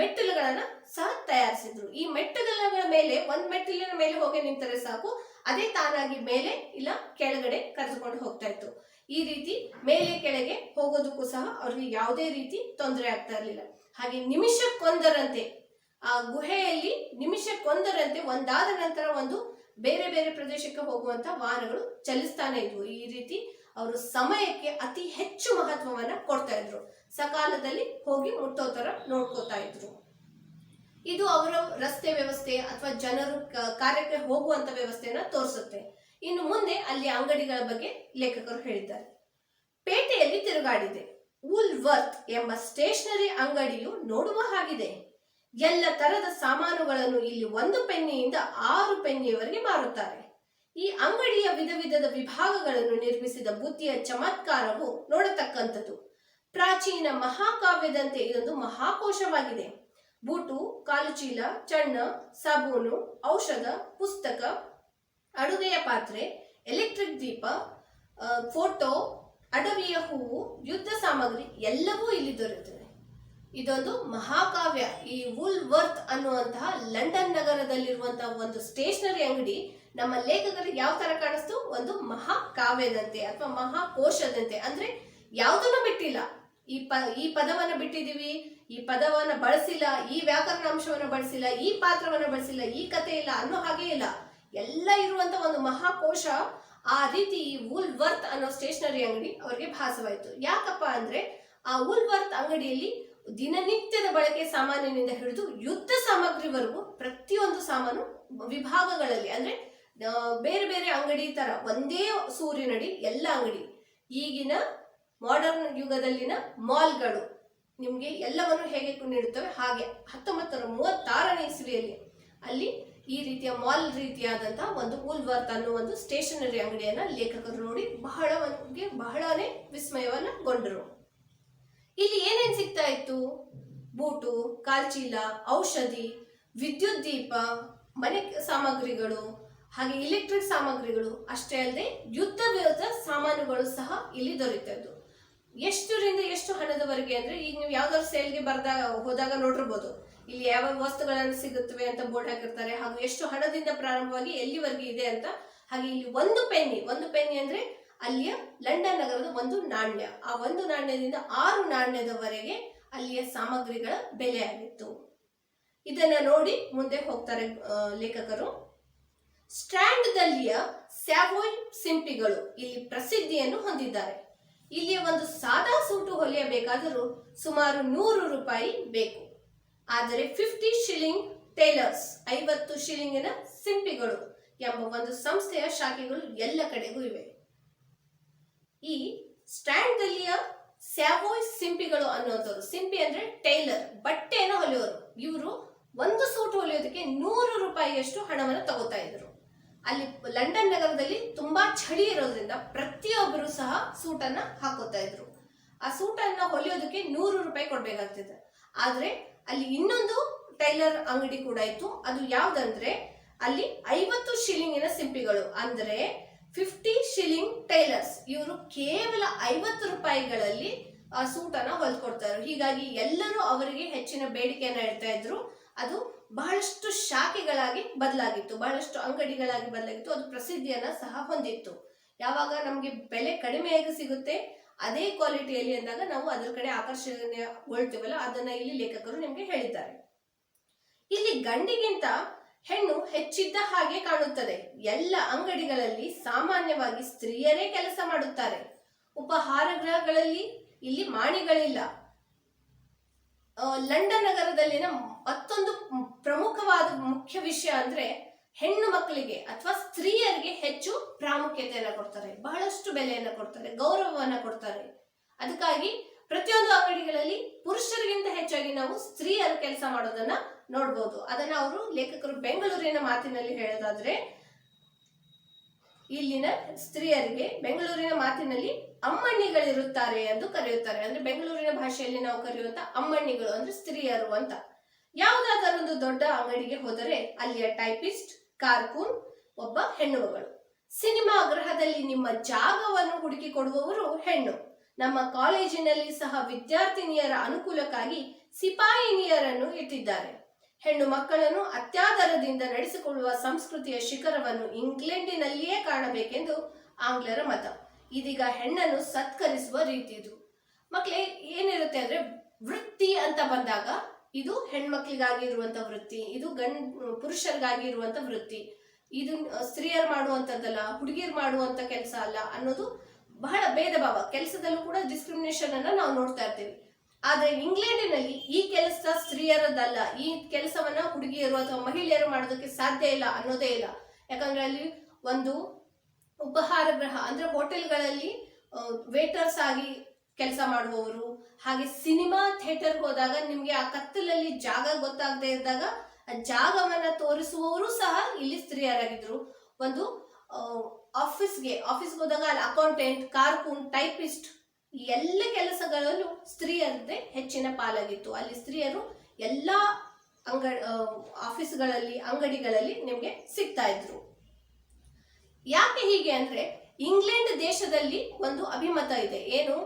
ಮೆಟ್ಟಿಲುಗಳನ್ನ ಸಹ ತಯಾರಿಸಿದ್ರು. ಈ ಮೆಟ್ಟಿಲುಗಳ ಮೇಲೆ, ಒಂದ್ ಮೆಟ್ಟಿಲಿನ ಮೇಲೆ ಹೋಗಿ ನಿಂತರೆ ಸಾಕು, ಅದೇ ತಾನಾಗಿ ಮೇಲೆ ಇಲ್ಲ ಕೆಳಗಡೆ ಕರೆದುಕೊಂಡು ಹೋಗ್ತಾ ಇತ್ತು. ಈ ರೀತಿ ಮೇಲೆ ಕೆಳಗೆ ಹೋಗೋದಕ್ಕೂ ಸಹ ಅವ್ರಿಗೆ ಯಾವುದೇ ರೀತಿ ತೊಂದರೆ ಆಗ್ತಾ ಇರಲಿಲ್ಲ. ಹಾಗೆ ನಿಮಿಷಕ್ಕೊಂದರಂತೆ ಆ ಗುಹೆಯಲ್ಲಿ ನಿಮಿಷಕ್ಕೊಂದರಂತೆ ಒಂದಾದ ನಂತರ ಒಂದು ಬೇರೆ ಬೇರೆ ಪ್ರದೇಶಕ್ಕೆ ಹೋಗುವಂತ ವಾಹನಗಳು ಚಲಿಸ್ತಾನೆ ಇದ್ವು. ಈ ರೀತಿ ಅವರು ಸಮಯಕ್ಕೆ ಅತಿ ಹೆಚ್ಚು ಮಹತ್ವವನ್ನ ಕೊಡ್ತಾ ಇದ್ರು. ಸಕಾಲದಲ್ಲಿ ಹೋಗಿ ಮುಟ್ಟೋ ತರ ನೋಡ್ಕೋತಾ ಇದ್ರು. ಇದು ಅವರ ರಸ್ತೆ ವ್ಯವಸ್ಥೆ ಅಥವಾ ಜನರು ಕಾರ್ಯಕ್ಕೆ ಹೋಗುವಂತ ವ್ಯವಸ್ಥೆಯನ್ನ ತೋರಿಸುತ್ತೆ. ಇನ್ನು ಮುಂದೆ ಅಲ್ಲಿ ಅಂಗಡಿಗಳ ಬಗ್ಗೆ ಲೇಖಕರು ಹೇಳಿದ್ದಾರೆ. ಪೇಟೆಯಲ್ಲಿ ತಿರುಗಾಡಿದೆ. ವೂಲ್ವರ್ತ್ ಎಂಬ ಸ್ಟೇಷನರಿ ಅಂಗಡಿಯು ನೋಡುವ ಹಾಗಿದೆ. ಎಲ್ಲ ತರದ ಸಾಮಾನುಗಳನ್ನು ಇಲ್ಲಿ 1 ಪೆನ್ನಿಯಿಂದ 6 ಪೆನ್ನಿಯವರೆಗೆ ಮಾರುತ್ತಾರೆ. ಈ ಅಂಗಡಿಯ ವಿಧದ ವಿಭಾಗಗಳನ್ನು ನಿರ್ಮಿಸಿದ ಬುದ್ಧಿಯ ಚಮತ್ಕಾರವು ನೋಡತಕ್ಕಂಥದ್ದು. ಪ್ರಾಚೀನ ಮಹಾಕಾವ್ಯದಂತೆ ಇದೊಂದು ಮಹಾಕೋಶವಾಗಿದೆ. ಬೂಟು, ಕಾಲುಚೀಲ, ಚಣ್ಣ, ಸಾಬೂನು, ಔಷಧ, ಪುಸ್ತಕ, ಅಡುಗೆಯ ಪಾತ್ರೆ, ಎಲೆಕ್ಟ್ರಿಕ್ ದೀಪ, ಫೋಟೋ, ಅಡವಿಯ ಹೂವು, ಯುದ್ಧ ಸಾಮಗ್ರಿ ಎಲ್ಲವೂ ಇಲ್ಲಿ ದೊರೆಯುತ್ತದೆ. ಇದೊಂದು ಮಹಾಕಾವ್ಯ. ಈ ವೂಲ್ವರ್ತ್ ಅನ್ನುವಂತಹ ಲಂಡನ್ ನಗರದಲ್ಲಿರುವಂತಹ ಒಂದು ಸ್ಟೇಷನರಿ ಅಂಗಡಿ ನಮ್ಮ ಲೇಖಕರಿಗೆ ಯಾವ ತರ ಕಾಣಿಸ್ತು? ಒಂದು ಮಹಾಕಾವ್ಯದಂತೆ ಅಥವಾ ಮಹಾಕೋಶದಂತೆ. ಅಂದ್ರೆ ಯಾವುದನ್ನು ಬಿಟ್ಟಿಲ್ಲ. ಈ ಪದವನ್ನ ಬಿಟ್ಟಿದೀವಿ, ಈ ಪದವನ್ನ ಬಳಸಿಲ್ಲ, ಈ ವ್ಯಾಕರಣಾಂಶವನ್ನ ಬಳಸಿಲ್ಲ, ಈ ಪಾತ್ರವನ್ನ ಬಳಸಿಲ್ಲ, ಈ ಕಥೆ ಇಲ್ಲ ಅನ್ನೋ ಹಾಗೆ ಇಲ್ಲ. ಎಲ್ಲ ಇರುವಂತ ಒಂದು ಮಹಾಕೋಶ. ಆ ರೀತಿ ಈ ವೂಲ್ವರ್ತ್ ಅನ್ನೋ ಸ್ಟೇಷನರಿ ಅಂಗಡಿ ಅವರಿಗೆ ಭಾಸವಾಯಿತು. ಯಾಕಪ್ಪ ಅಂದ್ರೆ ಆ ವೂಲ್ವರ್ತ್ ಅಂಗಡಿಯಲ್ಲಿ ದಿನನಿತ್ಯದ ಬಳಕೆ ಸಾಮಾನಿನಿಂದ ಹಿಡಿದು ಯುದ್ಧ ಸಾಮಗ್ರಿವರೆಗೂ ಪ್ರತಿಯೊಂದು ಸಾಮಾನು ವಿಭಾಗಗಳಲ್ಲಿ, ಅಂದ್ರೆ ಬೇರೆ ಬೇರೆ ಅಂಗಡಿ ತರ ಒಂದೇ ಸೂರಿನಡಿ ಎಲ್ಲ ಅಂಗಡಿ. ಈಗಿನ ಮಾಡರ್ನ್ ಯುಗದಲ್ಲಿನ ಮಾಲ್ಗಳು ನಿಮ್ಗೆ ಎಲ್ಲವನ್ನು ಹೇಗೆ ನೀಡುತ್ತವೆ ಹಾಗೆ 1936ನೇ ಇಸ್ವಿಯಲ್ಲಿ ಅಲ್ಲಿ ಈ ರೀತಿಯ ಮಾಲ್ ರೀತಿಯಾದಂತಹ ಒಂದು ವೂಲ್ವರ್ತ್ ಅನ್ನೋ ಒಂದು ಸ್ಟೇಷನರಿ ಅಂಗಡಿಯನ್ನ ಲೇಖಕರು ನೋಡಿ ಬಹಳನೇ ವಿಸ್ಮಯವನ್ನಗೊಂಡರು. ಇಲ್ಲಿ ಏನೇನ್ ಸಿಗ್ತಾ ಇತ್ತು? ಬೂಟು, ಕಾಲ್ಚೀಲ, ಔಷಧಿ, ವಿದ್ಯುತ್ ದೀಪ, ಮನೆ ಸಾಮಗ್ರಿಗಳು, ಹಾಗೆ ಇಲೆಕ್ಟ್ರಿಕ್ ಸಾಮಗ್ರಿಗಳು, ಅಷ್ಟೇ ಅಲ್ಲದೆ ಯುದ್ಧ ವಿರೋಧ ಸಾಮಾನುಗಳು ಸಹ ಇಲ್ಲಿ ದೊರೆಯುತ್ತಾ ಇದ್ದು. ಎಷ್ಟರಿಂದ ಎಷ್ಟು ಹಣದವರೆಗೆ ಅಂದ್ರೆ, ಈಗ ನೀವು ಯಾವ್ದಾದ್ರು ಸೇಲ್ಗೆ ಹೋದಾಗ ನೋಡಿರ್ಬೋದು, ಇಲ್ಲಿ ಯಾವ ವಸ್ತುಗಳನ್ನು ಸಿಗುತ್ತವೆ ಅಂತ ಬೋರ್ಡ್ ಹಾಕಿರ್ತಾರೆ, ಹಾಗೂ ಎಷ್ಟು ಹಣದಿಂದ ಪ್ರಾರಂಭವಾಗಿ ಎಲ್ಲಿವರೆಗೆ ಇದೆ ಅಂತ. ಹಾಗೆ ಇಲ್ಲಿ ಒಂದು ಪೆನ್ನಿ ಅಂದ್ರೆ ಅಲ್ಲಿಯ ಲಂಡನ್ ನಗರದ ಒಂದು ನಾಣ್ಯ, ಆ ಒಂದು ನಾಣ್ಯದಿಂದ 6 ನಾಣ್ಯದವರೆಗೆ ಅಲ್ಲಿಯ ಸಾಮಗ್ರಿಗಳ ಬೆಲೆ ಆಗಿತ್ತು. ಇದನ್ನ ನೋಡಿ ಮುಂದೆ ಹೋಗ್ತಾರೆ ಲೇಖಕರು. ಸ್ಟ್ರಾಂಡ್ ದಲ್ಲಿಯ ಸ್ಯಾವೋಯ್ ಸಿಂಪಿಗಳು ಇಲ್ಲಿ ಪ್ರಸಿದ್ಧಿಯನ್ನು ಹೊಂದಿದ್ದಾರೆ. ಇಲ್ಲಿಯ ಒಂದು ಸಾದಾ ಸೂಟು ಹೊಲಿಯಬೇಕಾದರೂ ಸುಮಾರು 100 ರೂಪಾಯಿ ಬೇಕು. ಆದರೆ 50 ಶಿಲ್ಲಿಂಗ್ ಟೈಲರ್ಸ್, 50 ಶಿಲ್ಲಿಂಗಿನ ಸಿಂಪಿಗಳು ಎಂಬ ಒಂದು ಸಂಸ್ಥೆಯ ಶಾಖೆಗಳು ಎಲ್ಲ ಕಡೆಗೂ ಇವೆ. ಈ ಸ್ಟ್ರಾಂಡ್ ದಲ್ಲಿಯ ಸ್ಯಾವೋಯ್ ಸಿಂಪಿಗಳು ಅನ್ನೋದವರು, ಸಿಂಪಿ ಅಂದ್ರೆ ಟೈಲರ್, ಬಟ್ಟೆಯನ್ನು ಹೊಲಿಯೋರು. ಇವರು ಒಂದು ಸೂಟ್ ಹೊಲಿಯೋದಕ್ಕೆ 100 ರೂಪಾಯಿಯಷ್ಟು ಹಣವನ್ನು ತಗೋತಾ ಇದ್ರು. ಅಲ್ಲಿ ಲಂಡನ್ ನಗರದಲ್ಲಿ ತುಂಬಾ ಚಳಿ ಇರೋದ್ರಿಂದ ಪ್ರತಿಯೊಬ್ಬರು ಸಹ ಸೂಟನ್ನ ಹಾಕೋತಾ ಇದ್ರು. ಆ ಸೂಟನ್ನ ಹೊಲಿಯೋದಕ್ಕೆ 100 ರೂಪಾಯಿ ಕೊಡ್ಬೇಕಾಗ್ತಿದೆ. ಆದ್ರೆ ಅಲ್ಲಿ ಇನ್ನೊಂದು ಟೈಲರ್ ಅಂಗಡಿ ಕೂಡ ಇತ್ತು. ಅದು ಯಾವ್ದಂದ್ರೆ ಅಲ್ಲಿ 50 ಶಿಲ್ಲಿಂಗಿನ ಸಿಂಪಿಗಳು ಅಂದ್ರೆ 50 ಶಿಲ್ಲಿಂಗ್ ಟೈಲರ್ಸ್. ಇವರು ಕೇವಲ 50 ರೂಪಾಯಿಗಳಲ್ಲಿ ಆ ಸೂಟನ್ನ ಹೊಲ್ಕೊಡ್ತಾರೆ. ಹೀಗಾಗಿ ಎಲ್ಲರೂ ಅವರಿಗೆ ಹೆಚ್ಚಿನ ಬೇಡಿಕೆಯನ್ನ ಇಡ್ತಾ ಇದ್ರು. ಅದು ಬಹಳಷ್ಟು ಶಾಖೆಗಳಾಗಿ ಬದಲಾಗಿತ್ತು, ಬಹಳಷ್ಟು ಅಂಗಡಿಗಳಾಗಿ ಬದಲಾಗಿತ್ತು. ಅದು ಪ್ರಸಿದ್ಧಿಯನ್ನ ಸಹ ಹೊಂದಿತ್ತು. ಯಾವಾಗ ನಮ್ಗೆ ಬೆಲೆ ಕಡಿಮೆಯಾಗಿ ಸಿಗುತ್ತೆ ಅದೇ ಕ್ವಾಲಿಟಿಯಲ್ಲಿ ಅಂದಾಗ ನಾವು ಅದರ ಕಡೆ ಆಕರ್ಷಣೆಗೊಳ್ತೀವಲ್ಲ, ಅದನ್ನ ಇಲ್ಲಿ ಲೇಖಕರು ನಿಮ್ಗೆ ಹೇಳಿದ್ದಾರೆ. ಇಲ್ಲಿ ಗಂಡಿಗಿಂತ ಹೆಣ್ಣು ಹೆಚ್ಚಿದ್ದ ಹಾಗೆ ಕಾಣುತ್ತದೆ. ಎಲ್ಲ ಅಂಗಡಿಗಳಲ್ಲಿ ಸಾಮಾನ್ಯವಾಗಿ ಸ್ತ್ರೀಯರೇ ಕೆಲಸ ಮಾಡುತ್ತಾರೆ. ಉಪಹಾರ ಗೃಹಗಳಲ್ಲಿ ಇಲ್ಲಿ ಮಾಣಿಗಳಿಲ್ಲ. ಲಂಡನ್ ನಗರದಲ್ಲಿನ ಮತ್ತೊಂದು ಪ್ರಮುಖವಾದ ಮುಖ್ಯ ವಿಷಯ ಅಂದ್ರೆ ಹೆಣ್ಣು ಮಕ್ಕಳಿಗೆ ಅಥವಾ ಸ್ತ್ರೀಯರಿಗೆ ಹೆಚ್ಚು ಪ್ರಾಮುಖ್ಯತೆಯನ್ನ ಕೊಡ್ತಾರೆ, ಬಹಳಷ್ಟು ಬೆಲೆಯನ್ನ ಕೊಡ್ತಾರೆ, ಗೌರವವನ್ನ ಕೊಡ್ತಾರೆ. ಅದಕ್ಕಾಗಿ ಪ್ರತಿಯೊಂದು ಅಂಗಡಿಗಳಲ್ಲಿ ಪುರುಷರಿಗಿಂತ ಹೆಚ್ಚಾಗಿ ನಾವು ಸ್ತ್ರೀಯರು ಕೆಲಸ ಮಾಡೋದನ್ನ ನೋಡ್ಬೋದು. ಅದನ್ನ ಅವರು ಲೇಖಕರು ಬೆಂಗಳೂರಿನ ಮಾತಿನಲ್ಲಿ ಹೇಳೋದಾದ್ರೆ, ಇಲ್ಲಿನ ಸ್ತ್ರೀಯರಿಗೆ ಬೆಂಗಳೂರಿನ ಮಾತಿನಲ್ಲಿ ಅಮ್ಮಣ್ಣಿಗಳಿರುತ್ತಾರೆ ಎಂದು ಕರೆಯುತ್ತಾರೆ. ಅಂದ್ರೆ ಬೆಂಗಳೂರಿನ ಭಾಷೆಯಲ್ಲಿ ನಾವು ಕರೆಯುವಂತ ಅಮ್ಮಣ್ಣಿಗಳು ಅಂದ್ರೆ ಸ್ತ್ರೀಯರು ಅಂತ. ಯಾವುದಾದರೊಂದು ದೊಡ್ಡ ಅಂಗಡಿಗೆ ಹೋದರೆ ಅಲ್ಲಿಯ ಟೈಪಿಸ್ಟ್, ಕಾರ್ಕೂನ್ ಒಬ್ಬ ಹೆಣ್ಣು ಮಗಳು. ಸಿನಿಮಾ ಗೃಹದಲ್ಲಿ ನಿಮ್ಮ ಜಾಗವನ್ನು ಹುಡುಕಿ ಕೊಡುವವರು ಹೆಣ್ಣು. ನಮ್ಮ ಕಾಲೇಜಿನಲ್ಲಿ ಸಹ ವಿದ್ಯಾರ್ಥಿನಿಯರ ಅನುಕೂಲಕ್ಕಾಗಿ ಸಿಪಾಯಿನಿಯರನ್ನು ಇಟ್ಟಿದ್ದಾರೆ. ಹೆಣ್ಣು ಮಕ್ಕಳನ್ನು ಅತ್ಯಾದರದಿಂದ ನಡೆಸಿಕೊಳ್ಳುವ ಸಂಸ್ಕೃತಿಯ ಶಿಖರವನ್ನು ಇಂಗ್ಲೆಂಡಿನಲ್ಲಿಯೇ ಕಾಣಬೇಕೆಂದು ಆಂಗ್ಲರ ಮತ. ಇದೀಗ ಹೆಣ್ಣನ್ನು ಸತ್ಕರಿಸುವ ರೀತಿ ಇದು. ಮಕ್ಕಳೇ, ಏನಿರುತ್ತೆ ಅಂದ್ರೆ ವೃತ್ತಿ ಅಂತ ಬಂದಾಗ ಇದು ಹೆಣ್ಮಕ್ಳಿಗಾಗಿ ಇರುವಂತ ವೃತ್ತಿ, ಇದು ಪುರುಷರಿಗಾಗಿ ಇರುವಂತ ವೃತ್ತಿ. ಇದು ಸ್ತ್ರೀಯರು ಮಾಡುವಂತದ್ದಲ್ಲ, ಹುಡುಗಿಯರು ಮಾಡುವಂತ ಕೆಲಸ ಅಲ್ಲ ಅನ್ನೋದು ಬಹಳ ಭೇದ ಭಾವ. ಕೆಲಸದಲ್ಲೂ ಕೂಡ ಡಿಸ್ಕ್ರಿಮಿನೇಷನ್ ಅನ್ನ ನಾವು ನೋಡ್ತಾ ಇರ್ತೀವಿ. ಆದ್ರೆ ಇಂಗ್ಲೆಂಡಿನಲ್ಲಿ ಈ ಕೆಲಸ ಸ್ತ್ರೀಯರದಲ್ಲ, ಈ ಕೆಲಸವನ್ನ ಹುಡುಗಿಯರು ಅಥವಾ ಮಹಿಳೆಯರು ಮಾಡೋದಕ್ಕೆ ಸಾಧ್ಯ ಇಲ್ಲ ಅನ್ನೋದೇ ಇಲ್ಲ. ಯಾಕಂದ್ರೆ ಅಲ್ಲಿ ಒಂದು ಉಪಹಾರ ಗೃಹ ಅಂದ್ರೆ ಹೋಟೆಲ್ಗಳಲ್ಲಿ ವೇಟರ್ಸ್ ಆಗಿ ಕೆಲಸ ಮಾಡುವವರು, ಹಾಗೆ ಸಿನಿಮಾ ಥಿಯೇಟರ್ ಹೋದಾಗ ನಿಮ್ಗೆ ಆ ಕತ್ತಲಲ್ಲಿ ಜಾಗ ಗೊತ್ತಾಗದೆ ಇದ್ದಾಗ ಆ ಜಾಗವನ್ನ ತೋರಿಸುವವರು ಸಹ ಇಲ್ಲಿ ಸ್ತ್ರೀಯರಾಗಿದ್ರು. ಒಂದು ಆಫೀಸ್ಗೆ ಹೋದಾಗ ಅಲ್ಲಿ ಅಕೌಂಟೆಂಟ್, ಕಾರ್ಕೂನ್, ಟೈಪಿಸ್ಟ್ ಈ ಎಲ್ಲ ಕೆಲಸಗಳಲ್ಲೂ ಸ್ತ್ರೀಯರದ್ದೇ ಹೆಚ್ಚಿನ ಪಾಲಾಗಿತ್ತು. ಅಲ್ಲಿ ಸ್ತ್ರೀಯರು ಎಲ್ಲಾ ಆಫೀಸ್ಗಳಲ್ಲಿ, ಅಂಗಡಿಗಳಲ್ಲಿ ನಿಮ್ಗೆ ಸಿಗ್ತಾ ಇದ್ರು. ಯಾಕೆ ಹೀಗೆ ಅಂದ್ರೆ ಇಂಗ್ಲೆಂಡ್ ದೇಶದಲ್ಲಿ ಒಂದು ಅಭಿಮತ ಇದೆ, ಏನು,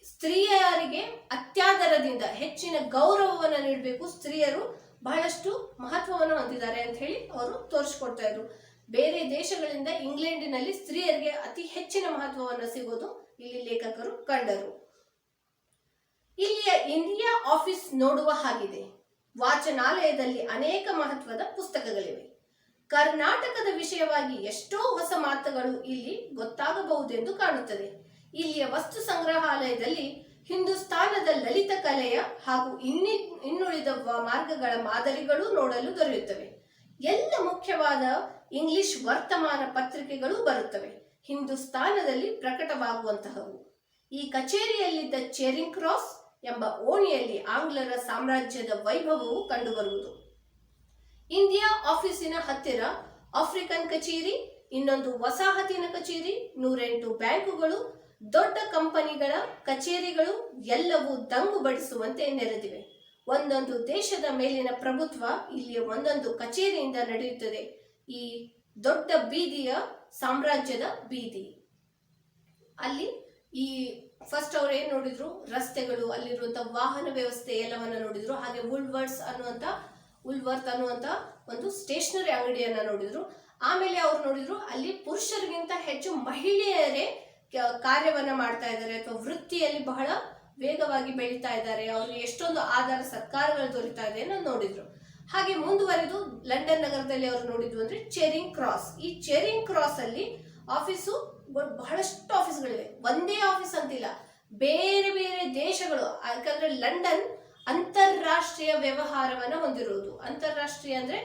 ಸ್ತ್ರೀಯರಿಗೆ ಅತ್ಯಾದರದಿಂದ ಹೆಚ್ಚಿನ ಗೌರವವನ್ನು ನೀಡಬೇಕು, ಸ್ತ್ರೀಯರು ಬಹಳಷ್ಟು ಮಹತ್ವವನ್ನು ಹೊಂದಿದ್ದಾರೆ ಅಂತ ಹೇಳಿ ಅವರು ತೋರಿಸ್ಕೊಡ್ತಾ ಇದ್ರು. ಬೇರೆ ದೇಶಗಳಿಂದ ಇಂಗ್ಲೆಂಡಿನಲ್ಲಿ ಸ್ತ್ರೀಯರಿಗೆ ಅತಿ ಹೆಚ್ಚಿನ ಮಹತ್ವವನ್ನು ಸಿಗೋದು ಇಲ್ಲಿ ಲೇಖಕರು ಕಂಡರು. ಇಲ್ಲಿಯ ಇಂಡಿಯಾ ಆಫೀಸ್ ನೋಡುವ ಹಾಗಿದೆ. ವಾಚನಾಲಯದಲ್ಲಿ ಅನೇಕ ಮಹತ್ವದ ಪುಸ್ತಕಗಳಿವೆ. ಕರ್ನಾಟಕದ ವಿಷಯವಾಗಿ ಎಷ್ಟೋ ಹೊಸ ಮಾತುಗಳು ಇಲ್ಲಿ ಗೊತ್ತಾಗಬಹುದೆಂದು ಕಾಣುತ್ತದೆ. ಇಲ್ಲಿಯ ವಸ್ತು ಸಂಗ್ರಹಾಲಯದಲ್ಲಿ ಹಿಂದೂಸ್ತಾನದ ಲಲಿತ ಕಲೆಯ ಹಾಗೂ ಇನ್ನುಳಿದ ಮಾರ್ಗಗಳ ಮಾದರಿಗಳು ನೋಡಲು ದೊರೆಯುತ್ತವೆ. ಎಲ್ಲ ಮುಖ್ಯವಾದ ಇಂಗ್ಲಿಷ್ ವರ್ತಮಾನ ಪತ್ರಿಕೆಗಳು ಬರುತ್ತವೆ, ಹಿಂದೂಸ್ತಾನದಲ್ಲಿ ಪ್ರಕಟವಾಗುವಂತಹವು. ಈ ಕಚೇರಿಯಲ್ಲಿದ್ದ ಚೇರಿಂಗ್ ಕ್ರಾಸ್ ಎಂಬ ಓಣಿಯಲ್ಲಿ ಆಂಗ್ಲರ ಸಾಮ್ರಾಜ್ಯದ ವೈಭವವು ಕಂಡುಬರುವುದು. ಇಂಡಿಯಾ ಆಫೀಸಿನ ಹತ್ತಿರ ಆಫ್ರಿಕನ್ ಕಚೇರಿ, ಇನ್ನೊಂದು ವಸಾಹತಿನ ಕಚೇರಿ, 108 ಬ್ಯಾಂಕುಗಳು, ದೊಡ್ಡ ಕಂಪನಿಗಳ ಕಚೇರಿಗಳು ಎಲ್ಲವೂ ದಂಗು ಬಡಿಸುವಂತೆ ನೆರೆದಿವೆ. ಒಂದೊಂದು ದೇಶದ ಮೇಲಿನ ಪ್ರಭುತ್ವ ಇಲ್ಲಿ ಒಂದೊಂದು ಕಚೇರಿಯಿಂದ ನಡೆಯುತ್ತದೆ. ಈ ದೊಡ್ಡ ಬೀದಿಯ ಸಾಮ್ರಾಜ್ಯದ ಬೀದಿ. ಅಲ್ಲಿ ಈ ಫಸ್ಟ್ ಅವ್ರು ಏನ್ ನೋಡಿದ್ರು, ರಸ್ತೆಗಳು, ಅಲ್ಲಿರುವಂತಹ ವಾಹನ ವ್ಯವಸ್ಥೆ ಎಲ್ಲವನ್ನ ನೋಡಿದ್ರು. ಹಾಗೆ ಉಲ್ವರ್ತ್ ಅನ್ನುವಂತ ಒಂದು ಸ್ಟೇಷನರಿ ಅಂಗಡಿಯನ್ನ ನೋಡಿದ್ರು. ಆಮೇಲೆ ಅವ್ರು ನೋಡಿದ್ರು ಅಲ್ಲಿ ಪುರುಷರಿಗಿಂತ ಹೆಚ್ಚು ಮಹಿಳೆಯರೇ ಕಾರ್ಯವನ್ನ ಮಾಡ್ತಾ ಇದ್ದಾರೆ ಅಥವಾ ವೃತ್ತಿಯಲ್ಲಿ ಬಹಳ ವೇಗವಾಗಿ ಬೆಳೀತಾ ಇದ್ದಾರೆ, ಅವ್ರಿಗೆ ಎಷ್ಟೊಂದು ಆಧಾರ ಸತ್ಕಾರಗಳು ದೊರೀತಾ ಇದೆ ಅನ್ನೋ ನೋಡಿದ್ರು. ಹಾಗೆ ಮುಂದುವರೆದು ಲಂಡನ್ ನಗರದಲ್ಲಿ ಅವರು ನೋಡಿದ್ರು ಅಂದ್ರೆ ಚೇರಿಂಗ್ ಕ್ರಾಸ್. ಈ ಚೇರಿಂಗ್ ಕ್ರಾಸ್ ಅಲ್ಲಿ ಆಫೀಸು ಬಹಳಷ್ಟು ಆಫೀಸ್ಗಳಿವೆ, ಒಂದೇ ಆಫೀಸ್ ಅಂತಿಲ್ಲ, ಬೇರೆ ಬೇರೆ ದೇಶಗಳು. ಯಾಕಂದ್ರೆ ಲಂಡನ್ ಅಂತಾರಾಷ್ಟ್ರೀಯ ವ್ಯವಹಾರವನ್ನ ಹೊಂದಿರುವುದು. ಅಂತಾರಾಷ್ಟ್ರೀಯ ಅಂದ್ರೆ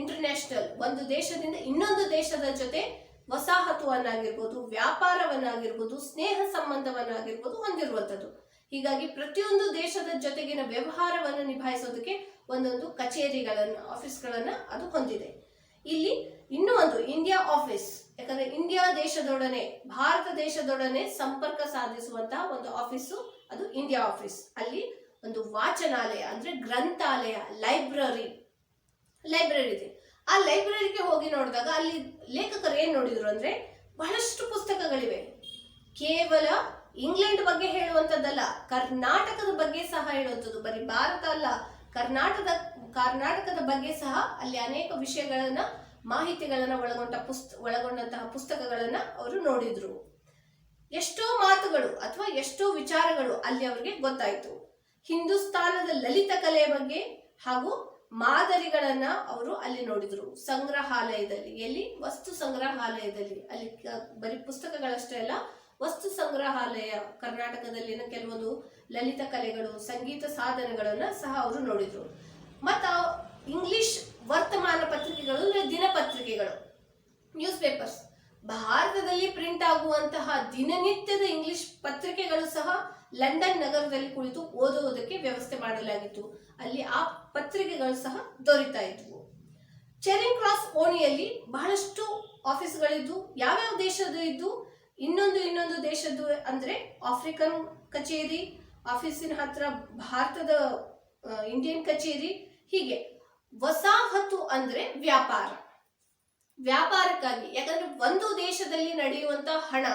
ಇಂಟರ್ನ್ಯಾಷನಲ್, ಒಂದು ದೇಶದಿಂದ ಇನ್ನೊಂದು ದೇಶದ ಜೊತೆ ವಸಾಹತುವನ್ನಾಗಿರ್ಬೋದು, ವ್ಯಾಪಾರವನ್ನಾಗಿರ್ಬೋದು, ಸ್ನೇಹ ಸಂಬಂಧವನ್ನಾಗಿರ್ಬೋದು ಹೊಂದಿರುವಂಥದ್ದು. ಹೀಗಾಗಿ ಪ್ರತಿಯೊಂದು ದೇಶದ ಜೊತೆಗಿನ ವ್ಯವಹಾರವನ್ನು ನಿಭಾಯಿಸೋದಕ್ಕೆ ಒಂದೊಂದು ಕಚೇರಿಗಳನ್ನು, ಆಫೀಸ್ಗಳನ್ನ ಅದು ಹೊಂದಿದೆ. ಇಲ್ಲಿ ಇನ್ನೂ ಒಂದು ಇಂಡಿಯಾ ಆಫೀಸ್, ಯಾಕಂದ್ರೆ ಇಂಡಿಯಾ ದೇಶದೊಡನೆ, ಭಾರತ ದೇಶದೊಡನೆ ಸಂಪರ್ಕ ಸಾಧಿಸುವಂತಹ ಒಂದು ಆಫೀಸು ಅದು ಇಂಡಿಯಾ ಆಫೀಸ್. ಅಲ್ಲಿ ಒಂದು ವಾಚನಾಲಯ ಅಂದ್ರೆ ಗ್ರಂಥಾಲಯ, ಲೈಬ್ರರಿ ಇದೆ. ಆ ಲೈಬ್ರರಿಗೆ ಹೋಗಿ ನೋಡಿದಾಗ ಅಲ್ಲಿ ಲೇಖಕರು ಏನ್ ನೋಡಿದ್ರು ಅಂದ್ರೆ ಬಹಳಷ್ಟು ಪುಸ್ತಕಗಳಿವೆ. ಕೇವಲ ಇಂಗ್ಲೆಂಡ್ ಬಗ್ಗೆ ಹೇಳುವಂತದ್ದಲ್ಲ, ಕರ್ನಾಟಕದ ಬಗ್ಗೆ ಸಹ ಹೇಳುವಂಥದ್ದು. ಬರೀ ಭಾರತ ಅಲ್ಲ, ಕರ್ನಾಟಕದ ಬಗ್ಗೆ ಸಹ ಅಲ್ಲಿ ಅನೇಕ ವಿಷಯಗಳನ್ನ, ಮಾಹಿತಿಗಳನ್ನ ಒಳಗೊಂಡಂತಹ ಪುಸ್ತಕಗಳನ್ನ ಅವರು ನೋಡಿದ್ರು. ಎಷ್ಟೋ ಮಾತುಗಳು ಅಥವಾ ಎಷ್ಟೋ ವಿಚಾರಗಳು ಅಲ್ಲಿ ಅವರಿಗೆ ಗೊತ್ತಾಯ್ತು. ಹಿಂದೂಸ್ತಾನದ ಲಲಿತ ಕಲೆಯ ಬಗ್ಗೆ ಹಾಗೂ ಮಾದರಿಗಳನ್ನ ಅವರು ಅಲ್ಲಿ ನೋಡಿದ್ರು. ಸಂಗ್ರಹಾಲಯದಲ್ಲಿ, ಎಲ್ಲಿ? ವಸ್ತು ಸಂಗ್ರಹಾಲಯದಲ್ಲಿ. ಅಲ್ಲಿ ಬರೀ ಪುಸ್ತಕಗಳಷ್ಟೇ ಅಲ್ಲ, ವಸ್ತು ಸಂಗ್ರಹಾಲಯ, ಕರ್ನಾಟಕದಲ್ಲಿನ ಕೆಲವೊಂದು ಲಲಿತ ಕಲೆಗಳು, ಸಂಗೀತ ಸಾಧನಗಳನ್ನ ಸಹ ಅವರು ನೋಡಿದ್ರು. ಮತ್ತ ಇಂಗ್ಲಿಷ್ ವರ್ತಮಾನ ಪತ್ರಿಕೆಗಳು ಅಂದ್ರೆ ದಿನಪತ್ರಿಕೆಗಳು, ನ್ಯೂಸ್ ಪೇಪರ್ಸ್, ಭಾರತದಲ್ಲಿ ಪ್ರಿಂಟ್ ಆಗುವಂತಹ ದಿನನಿತ್ಯದ ಇಂಗ್ಲಿಷ್ ಪತ್ರಿಕೆಗಳು ಸಹ ಲಂಡನ್ ನಗರದಲ್ಲಿ ಕುಳಿತು ಓದುವುದಕ್ಕೆ ವ್ಯವಸ್ಥೆ ಮಾಡಲಾಗಿತ್ತು. ಅಲ್ಲಿ ಆ ಪತ್ರಿಕೆಗಳು ಸಹ ದೊರೀತಾ ಇದ್ವು. ಚೇರಿಂಗ್ ಕ್ರಾಸ್ ಓಣಿಯಲ್ಲಿ ಬಹಳಷ್ಟು ಆಫೀಸ್ಗಳಿದ್ದು, ಯಾವ್ಯಾವ ದೇಶದ್ದು ಇದ್ದು, ಇನ್ನೊಂದು ದೇಶದ್ದು ಅಂದ್ರೆ ಆಫ್ರಿಕನ್ ಕಚೇರಿ, ಆಫೀಸಿನ ಹತ್ರ ಭಾರತದ ಇಂಡಿಯನ್ ಕಚೇರಿ. ಹೀಗೆ ವಸಾಹತು ಅಂದ್ರೆ ವ್ಯಾಪಾರಕ್ಕಾಗಿ. ಯಾಕಂದ್ರೆ ಒಂದು ದೇಶದಲ್ಲಿ ನಡೆಯುವಂತಹ ಹಣ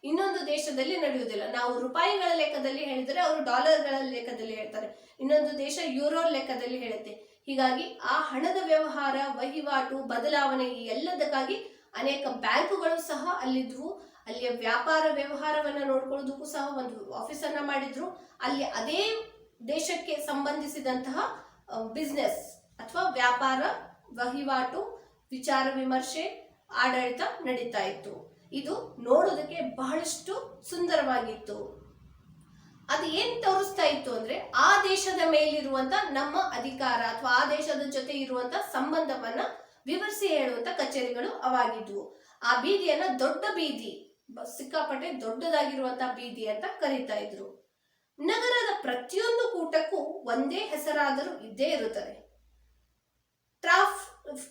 ಇನ್ನೊಂದು ದೇಶದಲ್ಲಿ ನಡೆಯುವುದಿಲ್ಲ. ನಾವು ರೂಪಾಯಿಗಳ ಲೆಕ್ಕದಲ್ಲಿ ಹೇಳಿದರೆ ಅವರು ಡಾಲರ್ಗಳ ಲೆಕ್ಕದಲ್ಲಿ ಹೇಳ್ತಾರೆ, ಇನ್ನೊಂದು ದೇಶ ಯೂರೋ ಲೆಕ್ಕದಲ್ಲಿ ಹೇಳುತ್ತೆ. ಹೀಗಾಗಿ ಆ ಹಣದ ವ್ಯವಹಾರ, ವಹಿವಾಟು, ಬದಲಾವಣೆ ಈ ಎಲ್ಲದಕ್ಕಾಗಿ ಅನೇಕ ಬ್ಯಾಂಕುಗಳು ಸಹ ಅಲ್ಲಿದ್ವು. ಅಲ್ಲಿಯ ವ್ಯಾಪಾರ ವ್ಯವಹಾರವನ್ನ ನೋಡ್ಕೊಳ್ಳೋದಕ್ಕೂ ಸಹ ಒಂದು ಆಫೀಸ್ ಅನ್ನ ಮಾಡಿದ್ರು. ಅಲ್ಲಿ ಅದೇ ದೇಶಕ್ಕೆ ಸಂಬಂಧಿಸಿದಂತಹ ಬಿಸ್ನೆಸ್ ಅಥವಾ ವ್ಯಾಪಾರ, ವಹಿವಾಟು, ವಿಚಾರ ವಿಮರ್ಶೆ, ಆಡಳಿತ ನಡೀತಾ ಇತ್ತು. ಇದು ನೋಡೋದಕ್ಕೆ ಬಹಳಷ್ಟು ಸುಂದರವಾಗಿತ್ತು. ಅದು ಏನ್ ತೋರಿಸ್ತಾ ಇತ್ತು ಅಂದ್ರೆ ಆ ದೇಶದ ಮೇಲಿರುವಂತ ನಮ್ಮ ಅಧಿಕಾರ ಅಥವಾ ಆ ದೇಶದ ಜೊತೆ ಇರುವಂತ ಸಂಬಂಧವನ್ನ ವಿವರಿಸಿ ಹೇಳುವಂತ ಕಚೇರಿಗಳು ಅವಾಗಿದ್ವು. ಆ ಬೀದಿಯನ್ನ ದೊಡ್ಡ ಬೀದಿ, ಸಿಕ್ಕಾಪಟ್ಟೆ ದೊಡ್ಡದಾಗಿರುವಂತಹ ಬೀದಿ ಅಂತ ಕರೀತಾ ಇದ್ರು. ನಗರದ ಪ್ರತಿಯೊಂದು ಕೂಟಕ್ಕೂ ಒಂದೇ ಹೆಸರಾದರೂ ಇದ್ದೇ ಇರುತ್ತದೆ.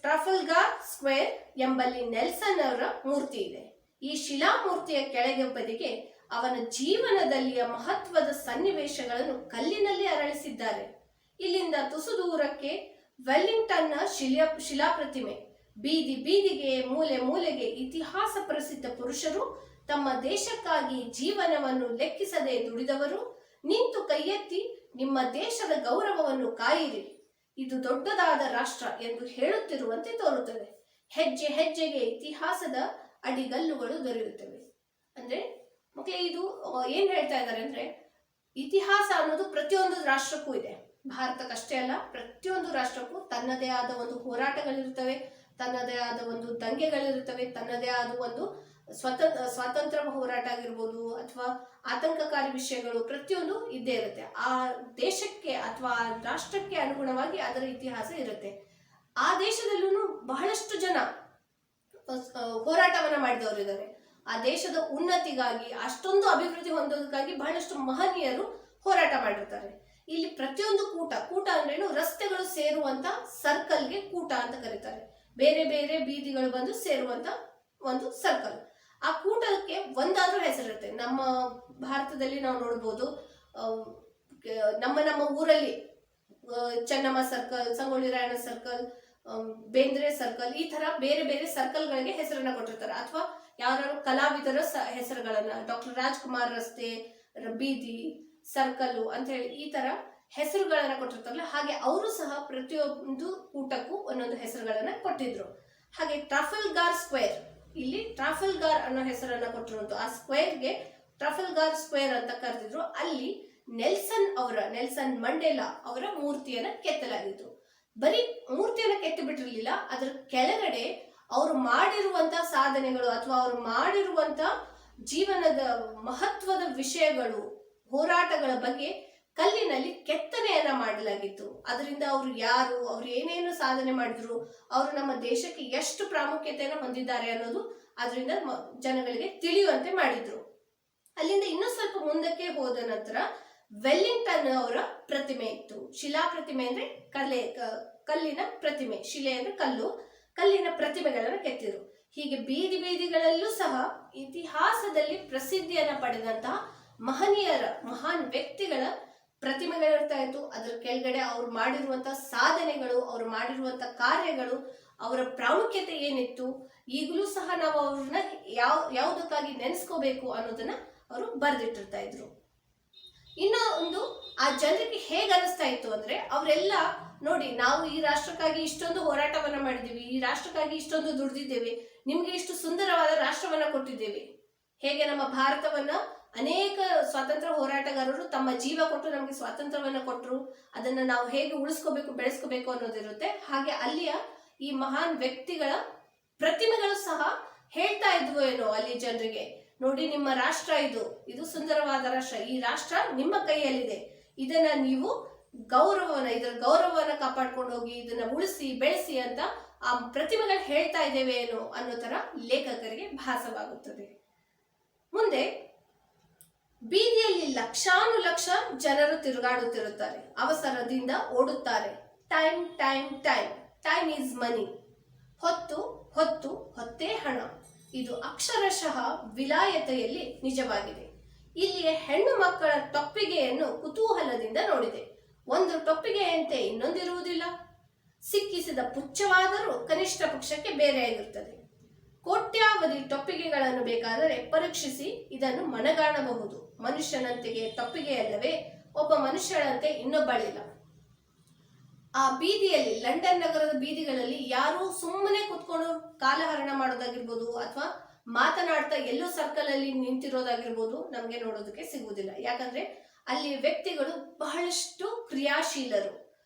ಟ್ರಾಫಲ್ಗಾರ್ ಸ್ಕ್ವೇರ್ ಎಂಬಲ್ಲಿ ನೆಲ್ಸನ್ ಅವರ ಮೂರ್ತಿ ಇದೆ. ಈ ಶಿಲಾಮೂರ್ತಿಯ ಕೆಳಗೆ ಬದಿಗೆ ಅವನ ಜೀವನದಲ್ಲಿಯ ಮಹತ್ವದ ಸನ್ನಿವೇಶಗಳನ್ನು ಕಲ್ಲಿನಲ್ಲಿ ಅರಳಿಸಿದ್ದಾರೆ. ಇಲ್ಲಿಂದ ತುಸು ದೂರಕ್ಕೆ ವೆಲ್ಲಿಂಗ್ಟನ್ನ ಶಿಲಾಪ್ರತಿಮೆ. ಬೀದಿ ಬೀದಿಗೆ, ಮೂಲೆ ಮೂಲೆಗೆ ಇತಿಹಾಸ ಪ್ರಸಿದ್ಧ ಪುರುಷರು, ತಮ್ಮ ದೇಶಕ್ಕಾಗಿ ಜೀವನವನ್ನು ಲೆಕ್ಕಿಸದೆ ದುಡಿದವರು ನಿಂತು ಕೈಯೆತ್ತಿ ನಿಮ್ಮ ದೇಶದ ಗೌರವವನ್ನು ಕಾಯಿರಿ, ಇದು ದೊಡ್ಡದಾದ ರಾಷ್ಟ್ರ ಎಂದು ಹೇಳುತ್ತಿರುವಂತೆ ತೋರುತ್ತದೆ. ಹೆಜ್ಜೆ ಹೆಜ್ಜೆಗೆ ಇತಿಹಾಸದ ಅಡಿಗಲ್ಲುಗಳು ದೊರೆಯುತ್ತವೆ. ಅಂದ್ರೆ ಮಕ್ಕಳೇ, ಇದು ಏನ್ ಹೇಳ್ತಾ ಇದ್ದಾರೆ ಅಂದ್ರೆ ಇತಿಹಾಸ ಅನ್ನೋದು ಪ್ರತಿಯೊಂದು ರಾಷ್ಟ್ರಕ್ಕೂ ಇದೆ. ಭಾರತಕ್ಕಷ್ಟೇ ಅಲ್ಲ, ಪ್ರತಿಯೊಂದು ರಾಷ್ಟ್ರಕ್ಕೂ ತನ್ನದೇ ಆದ ಒಂದು ಹೋರಾಟಗಳಿರುತ್ತವೆ, ತನ್ನದೇ ಆದ ಒಂದು ದಂಗೆಗಳಿರುತ್ತವೆ, ತನ್ನದೇ ಆದ ಒಂದು ಸ್ವಾತಂತ್ರ್ಯ ಹೋರಾಟ ಆಗಿರ್ಬೋದು ಅಥವಾ ಆತಂಕಕಾರಿ ವಿಷಯಗಳು, ಪ್ರತಿಯೊಂದು ಇದ್ದೇ ಇರುತ್ತೆ. ಆ ದೇಶಕ್ಕೆ ಅಥವಾ ಆ ರಾಷ್ಟ್ರಕ್ಕೆ ಅನುಗುಣವಾಗಿ ಅದರ ಇತಿಹಾಸ ಇರುತ್ತೆ. ಆ ದೇಶದಲ್ಲೂ ಬಹಳಷ್ಟು ಜನ ಹೋರಾಟವನ್ನ ಮಾಡಿದವರು ಇದ್ದಾರೆ. ಆ ದೇಶದ ಉನ್ನತಿಗಾಗಿ, ಅಷ್ಟೊಂದು ಅಭಿವೃದ್ಧಿ ಹೊಂದೋದಕ್ಕಾಗಿ ಬಹಳಷ್ಟು ಮಹನೀಯರು ಹೋರಾಟ ಮಾಡಿರ್ತಾರೆ. ಇಲ್ಲಿ ಪ್ರತಿಯೊಂದು ಕೂಟ ಅಂದ್ರೇನು, ರಸ್ತೆಗಳು ಸೇರುವಂತ ಸರ್ಕಲ್ಗೆ ಕೂಟ ಅಂತ ಕರೀತಾರೆ. ಬೇರೆ ಬೇರೆ ಬೀದಿಗಳು ಬಂದು ಸೇರುವಂತ ಒಂದು ಸರ್ಕಲ್. ಆ ಕೂಟಕ್ಕೆ ಒಂದಾದ್ರೂ ಹೆಸರಿರುತ್ತೆ. ನಮ್ಮ ಭಾರತದಲ್ಲಿ ನಾವು ನೋಡ್ಬೋದು, ನಮ್ಮ ಊರಲ್ಲಿ Chennamma circle, Sangolli Rayanna circle, Bendre circle, ಈ ತರ ಬೇರೆ ಬೇರೆ ಸರ್ಕಲ್ಗಳಿಗೆ ಹೆಸರನ್ನ ಕೊಟ್ಟಿರ್ತಾರೆ. ಅಥವಾ ಯಾರು ಕಲಾವಿದರ ಹೆಸರುಗಳನ್ನ, ಡಾಕ್ಟರ್ ರಾಜ್ಕುಮಾರ್ ರಸ್ತೆ, ಬೀದಿ, ಸರ್ಕಲ್ ಅಂತ ಹೇಳಿ ಈ ತರ ಹೆಸರುಗಳನ್ನ ಕೊಟ್ಟಿರ್ತಾರಲ್ಲ, ಹಾಗೆ ಅವರು ಸಹ ಪ್ರತಿಯೊಂದು ಕೂಟಕ್ಕೂ ಒಂದೊಂದು ಹೆಸರುಗಳನ್ನ ಕೊಟ್ಟಿದ್ರು. ಹಾಗೆ ಟ್ರಾಫಲ್ಗಾರ್ ಸ್ಕ್ವೇರ್, ಇಲ್ಲಿ ಟ್ರಾಫಲ್ಗಾರ್ ಅನ್ನೋ ಹೆಸರನ್ನ ಕೊಟ್ಟಿರುವಂತ ಆ ಸ್ಕ್ವೇರ್ಗೆ ಟ್ರಾಫಲ್ಗಾರ್ ಸ್ಕ್ವೇರ್ ಅಂತ ಕರೆದಿದ್ರು. ಅಲ್ಲಿ ನೆಲ್ಸನ್ ಮಂಡೇಲಾ ಅವರ ಮೂರ್ತಿಯನ್ನ ಕೆತ್ತಲಾಗಿತ್ತು. ಬರೀ ಮೂರ್ತಿಯನ್ನ ಕೆತ್ತಿ ಬಿಟ್ಟಿರ್ಲಿಲ್ಲ, ಅದರ ಕೆಳಗಡೆ ಅವರು ಮಾಡಿರುವಂತ ಸಾಧನೆಗಳು ಅಥವಾ ಅವರು ಮಾಡಿರುವಂತ ಜೀವನದ ಮಹತ್ವದ ವಿಷಯಗಳು, ಹೋರಾಟಗಳ ಬಗ್ಗೆ ಕಲ್ಲಿನಲ್ಲಿ ಕೆತ್ತನೆಯನ್ನ ಮಾಡಲಾಗಿತ್ತು. ಅದರಿಂದ ಅವರು ಯಾರು, ಅವ್ರು ಏನೇನು ಸಾಧನೆ ಮಾಡಿದ್ರು, ಅವರು ನಮ್ಮ ದೇಶಕ್ಕೆ ಎಷ್ಟು ಪ್ರಾಮುಖ್ಯತೆಯನ್ನು ಹೊಂದಿದ್ದಾರೆ ಅನ್ನೋದು ಅದರಿಂದ ಜನಗಳಿಗೆ ತಿಳಿಯುವಂತೆ ಮಾಡಿದ್ರು. ಅಲ್ಲಿಂದ ಇನ್ನೂ ಸ್ವಲ್ಪ ಮುಂದಕ್ಕೆ ಹೋದ ನಂತರ ವೆಲ್ಲಿಂಗ್ಟನ್ ಅವರ ಪ್ರತಿಮೆ ಇತ್ತು. ಶಿಲಾ ಪ್ರತಿಮೆ ಅಂದ್ರೆ ಕಲ್ಲಿನ ಪ್ರತಿಮೆ, ಶಿಲೆ ಅಂದ್ರೆ ಕಲ್ಲಿನ ಪ್ರತಿಮೆಗಳನ್ನು ಕೆತ್ತಿದ್ರು. ಹೀಗೆ ಬೀದಿಗಳಲ್ಲೂ ಸಹ ಇತಿಹಾಸದಲ್ಲಿ ಪ್ರಸಿದ್ಧಿಯನ್ನ ಪಡೆದಂತಹ ಮಹಾನ್ ವ್ಯಕ್ತಿಗಳ ಪ್ರತಿಮೆಗಳಿರ್ತಾ ಇತ್ತು. ಅದರ ಕೆಳಗಡೆ ಅವ್ರು ಮಾಡಿರುವಂತಹ ಸಾಧನೆಗಳು, ಅವ್ರು ಮಾಡಿರುವಂತಹ ಕಾರ್ಯಗಳು, ಅವರ ಪ್ರಾಮುಖ್ಯತೆ ಏನಿತ್ತು, ಈಗಲೂ ಸಹ ನಾವು ಅವ್ರನ್ನ ಯಾವುದಕ್ಕಾಗಿ ನೆನೆಸ್ಕೋಬೇಕು ಅನ್ನೋದನ್ನ ಅವರು ಬರೆದಿಟ್ಟಿರ್ತಾ ಇದ್ರು. ಇನ್ನೊಂದು, ಆ ಜನರಿಗೆ ಹೇಗೆ ಅನಿಸ್ತಾ ಇತ್ತು ಅಂದ್ರೆ, ಅವರೆಲ್ಲ ನೋಡಿ, ನಾವು ಈ ರಾಷ್ಟ್ರಕ್ಕಾಗಿ ಇಷ್ಟೊಂದು ಹೋರಾಟವನ್ನ ಮಾಡಿದ್ದೀವಿ, ಈ ರಾಷ್ಟ್ರಕ್ಕಾಗಿ ಇಷ್ಟೊಂದು ದುಡಿದಿದ್ದೇವೆ, ನಿಮ್ಗೆ ಇಷ್ಟು ಸುಂದರವಾದ ರಾಷ್ಟ್ರವನ್ನ ಕೊಟ್ಟಿದ್ದೇವೆ. ಹೇಗೆ ನಮ್ಮ ಭಾರತವನ್ನ ಅನೇಕ ಸ್ವಾತಂತ್ರ್ಯ ಹೋರಾಟಗಾರರು ತಮ್ಮ ಜೀವ ಕೊಟ್ಟು ನಮಗೆ ಸ್ವಾತಂತ್ರ್ಯವನ್ನ ಕೊಟ್ಟರು, ಅದನ್ನ ನಾವು ಹೇಗೆ ಉಳಿಸ್ಕೋಬೇಕು, ಬೆಳೆಸ್ಕೋಬೇಕು ಅನ್ನೋದಿರುತ್ತೆ. ಹಾಗೆ ಅಲ್ಲಿಯ ಈ ಮಹಾನ್ ವ್ಯಕ್ತಿಗಳ ಪ್ರತಿಮೆಗಳು ಸಹ ಹೇಳ್ತಾ ಇದ್ವು ಏನೋ ಅಲ್ಲಿ ಜನರಿಗೆ, ನೋಡಿ ನಿಮ್ಮ ರಾಷ್ಟ್ರ ಇದು ಸುಂದರವಾದ ರಾಷ್ಟ್ರ, ಈ ರಾಷ್ಟ್ರ ನಿಮ್ಮ ಕೈಯಲ್ಲಿದೆ, ಇದನ್ನ ನೀವು ಇದರ ಗೌರವವನ್ನ ಕಾಪಾಡ್ಕೊಂಡು ಹೋಗಿ, ಇದನ್ನ ಉಳಿಸಿ ಬೆಳೆಸಿ ಅಂತ ಆ ಪ್ರತಿಮೆಗಳು ಹೇಳ್ತಾ ಇದ್ದೇವೆ ಏನೋ ಅನ್ನೋ ತರ ಲೇಖಕರಿಗೆ ಭಾಸವಾಗುತ್ತದೆ. ಮುಂದೆ ಬೀದಿಯಲ್ಲಿ ಲಕ್ಷಾನುಲಕ್ಷ ಜನರು ತಿರುಗಾಡುತ್ತಿರುತ್ತಾರೆ, ಅವಸರದಿಂದ ಓಡುತ್ತಾರೆ. ಟೈಮ್ ಈಸ್ ಮನಿ. ಹೊತ್ತೇ ಹಣ. ಇದು ಅಕ್ಷರಶಃ ವಿಲಾಯತೆಯಲ್ಲಿ ನಿಜವಾಗಿದೆ. ಇಲ್ಲಿಯ ಹೆಣ್ಣು ಮಕ್ಕಳ ಟೊಪ್ಪಿಗೆಯನ್ನು ಕುತೂಹಲದಿಂದ ನೋಡಿದೆ. ಒಂದು ಟೊಪ್ಪಿಗೆಯಂತೆ ಇನ್ನೊಂದಿರುವುದಿಲ್ಲ. ಸಿಕ್ಕಿಸಿದ ಪುಚ್ಛವಾದರೂ ಕನಿಷ್ಠ ಪಕ್ಷಕ್ಕೆ ಬೇರೆಯಾಗಿರುತ್ತದೆ. ಕೋಟ್ಯಾವಧಿ ಟೊಪ್ಪಿಗೆಗಳನ್ನು ಬೇಕಾದರೆ ಪರೀಕ್ಷಿಸಿ ಇದನ್ನು ಮನಗಾಣಬಹುದು. ಮನುಷ್ಯನಂತೆಗೆ ಟೊಪ್ಪಿಗೆಯಲ್ಲವೇ, ಒಬ್ಬ ಮನುಷ್ಯನಂತೆ ಇನ್ನೊಬ್ಬಳಿಲ್ಲ. ಆ ಬೀದಿಯಲ್ಲಿ, ಲಂಡನ್ ನಗರದ ಬೀದಿಗಳಲ್ಲಿ ಯಾರು ಸುಮ್ಮನೆ ಕುತ್ಕೊಂಡು ಕಾಲಹರಣ ಮಾಡೋದಾಗಿರ್ಬೋದು, ಅಥವಾ ಮಾತನಾಡ್ತಾ ಎಲ್ಲೋ ಸರ್ಕಲ್ ಅಲ್ಲಿ ನಿಂತಿರೋದಾಗಿರ್ಬೋದು ನಮ್ಗೆ ನೋಡೋದಕ್ಕೆ ಸಿಗುವುದಿಲ್ಲ. ಯಾಕಂದ್ರೆ ಅಲ್ಲಿ ವ್ಯಕ್ತಿಗಳು ಬಹಳಷ್ಟು ಕ್ರಿಯಾಶೀಲರು,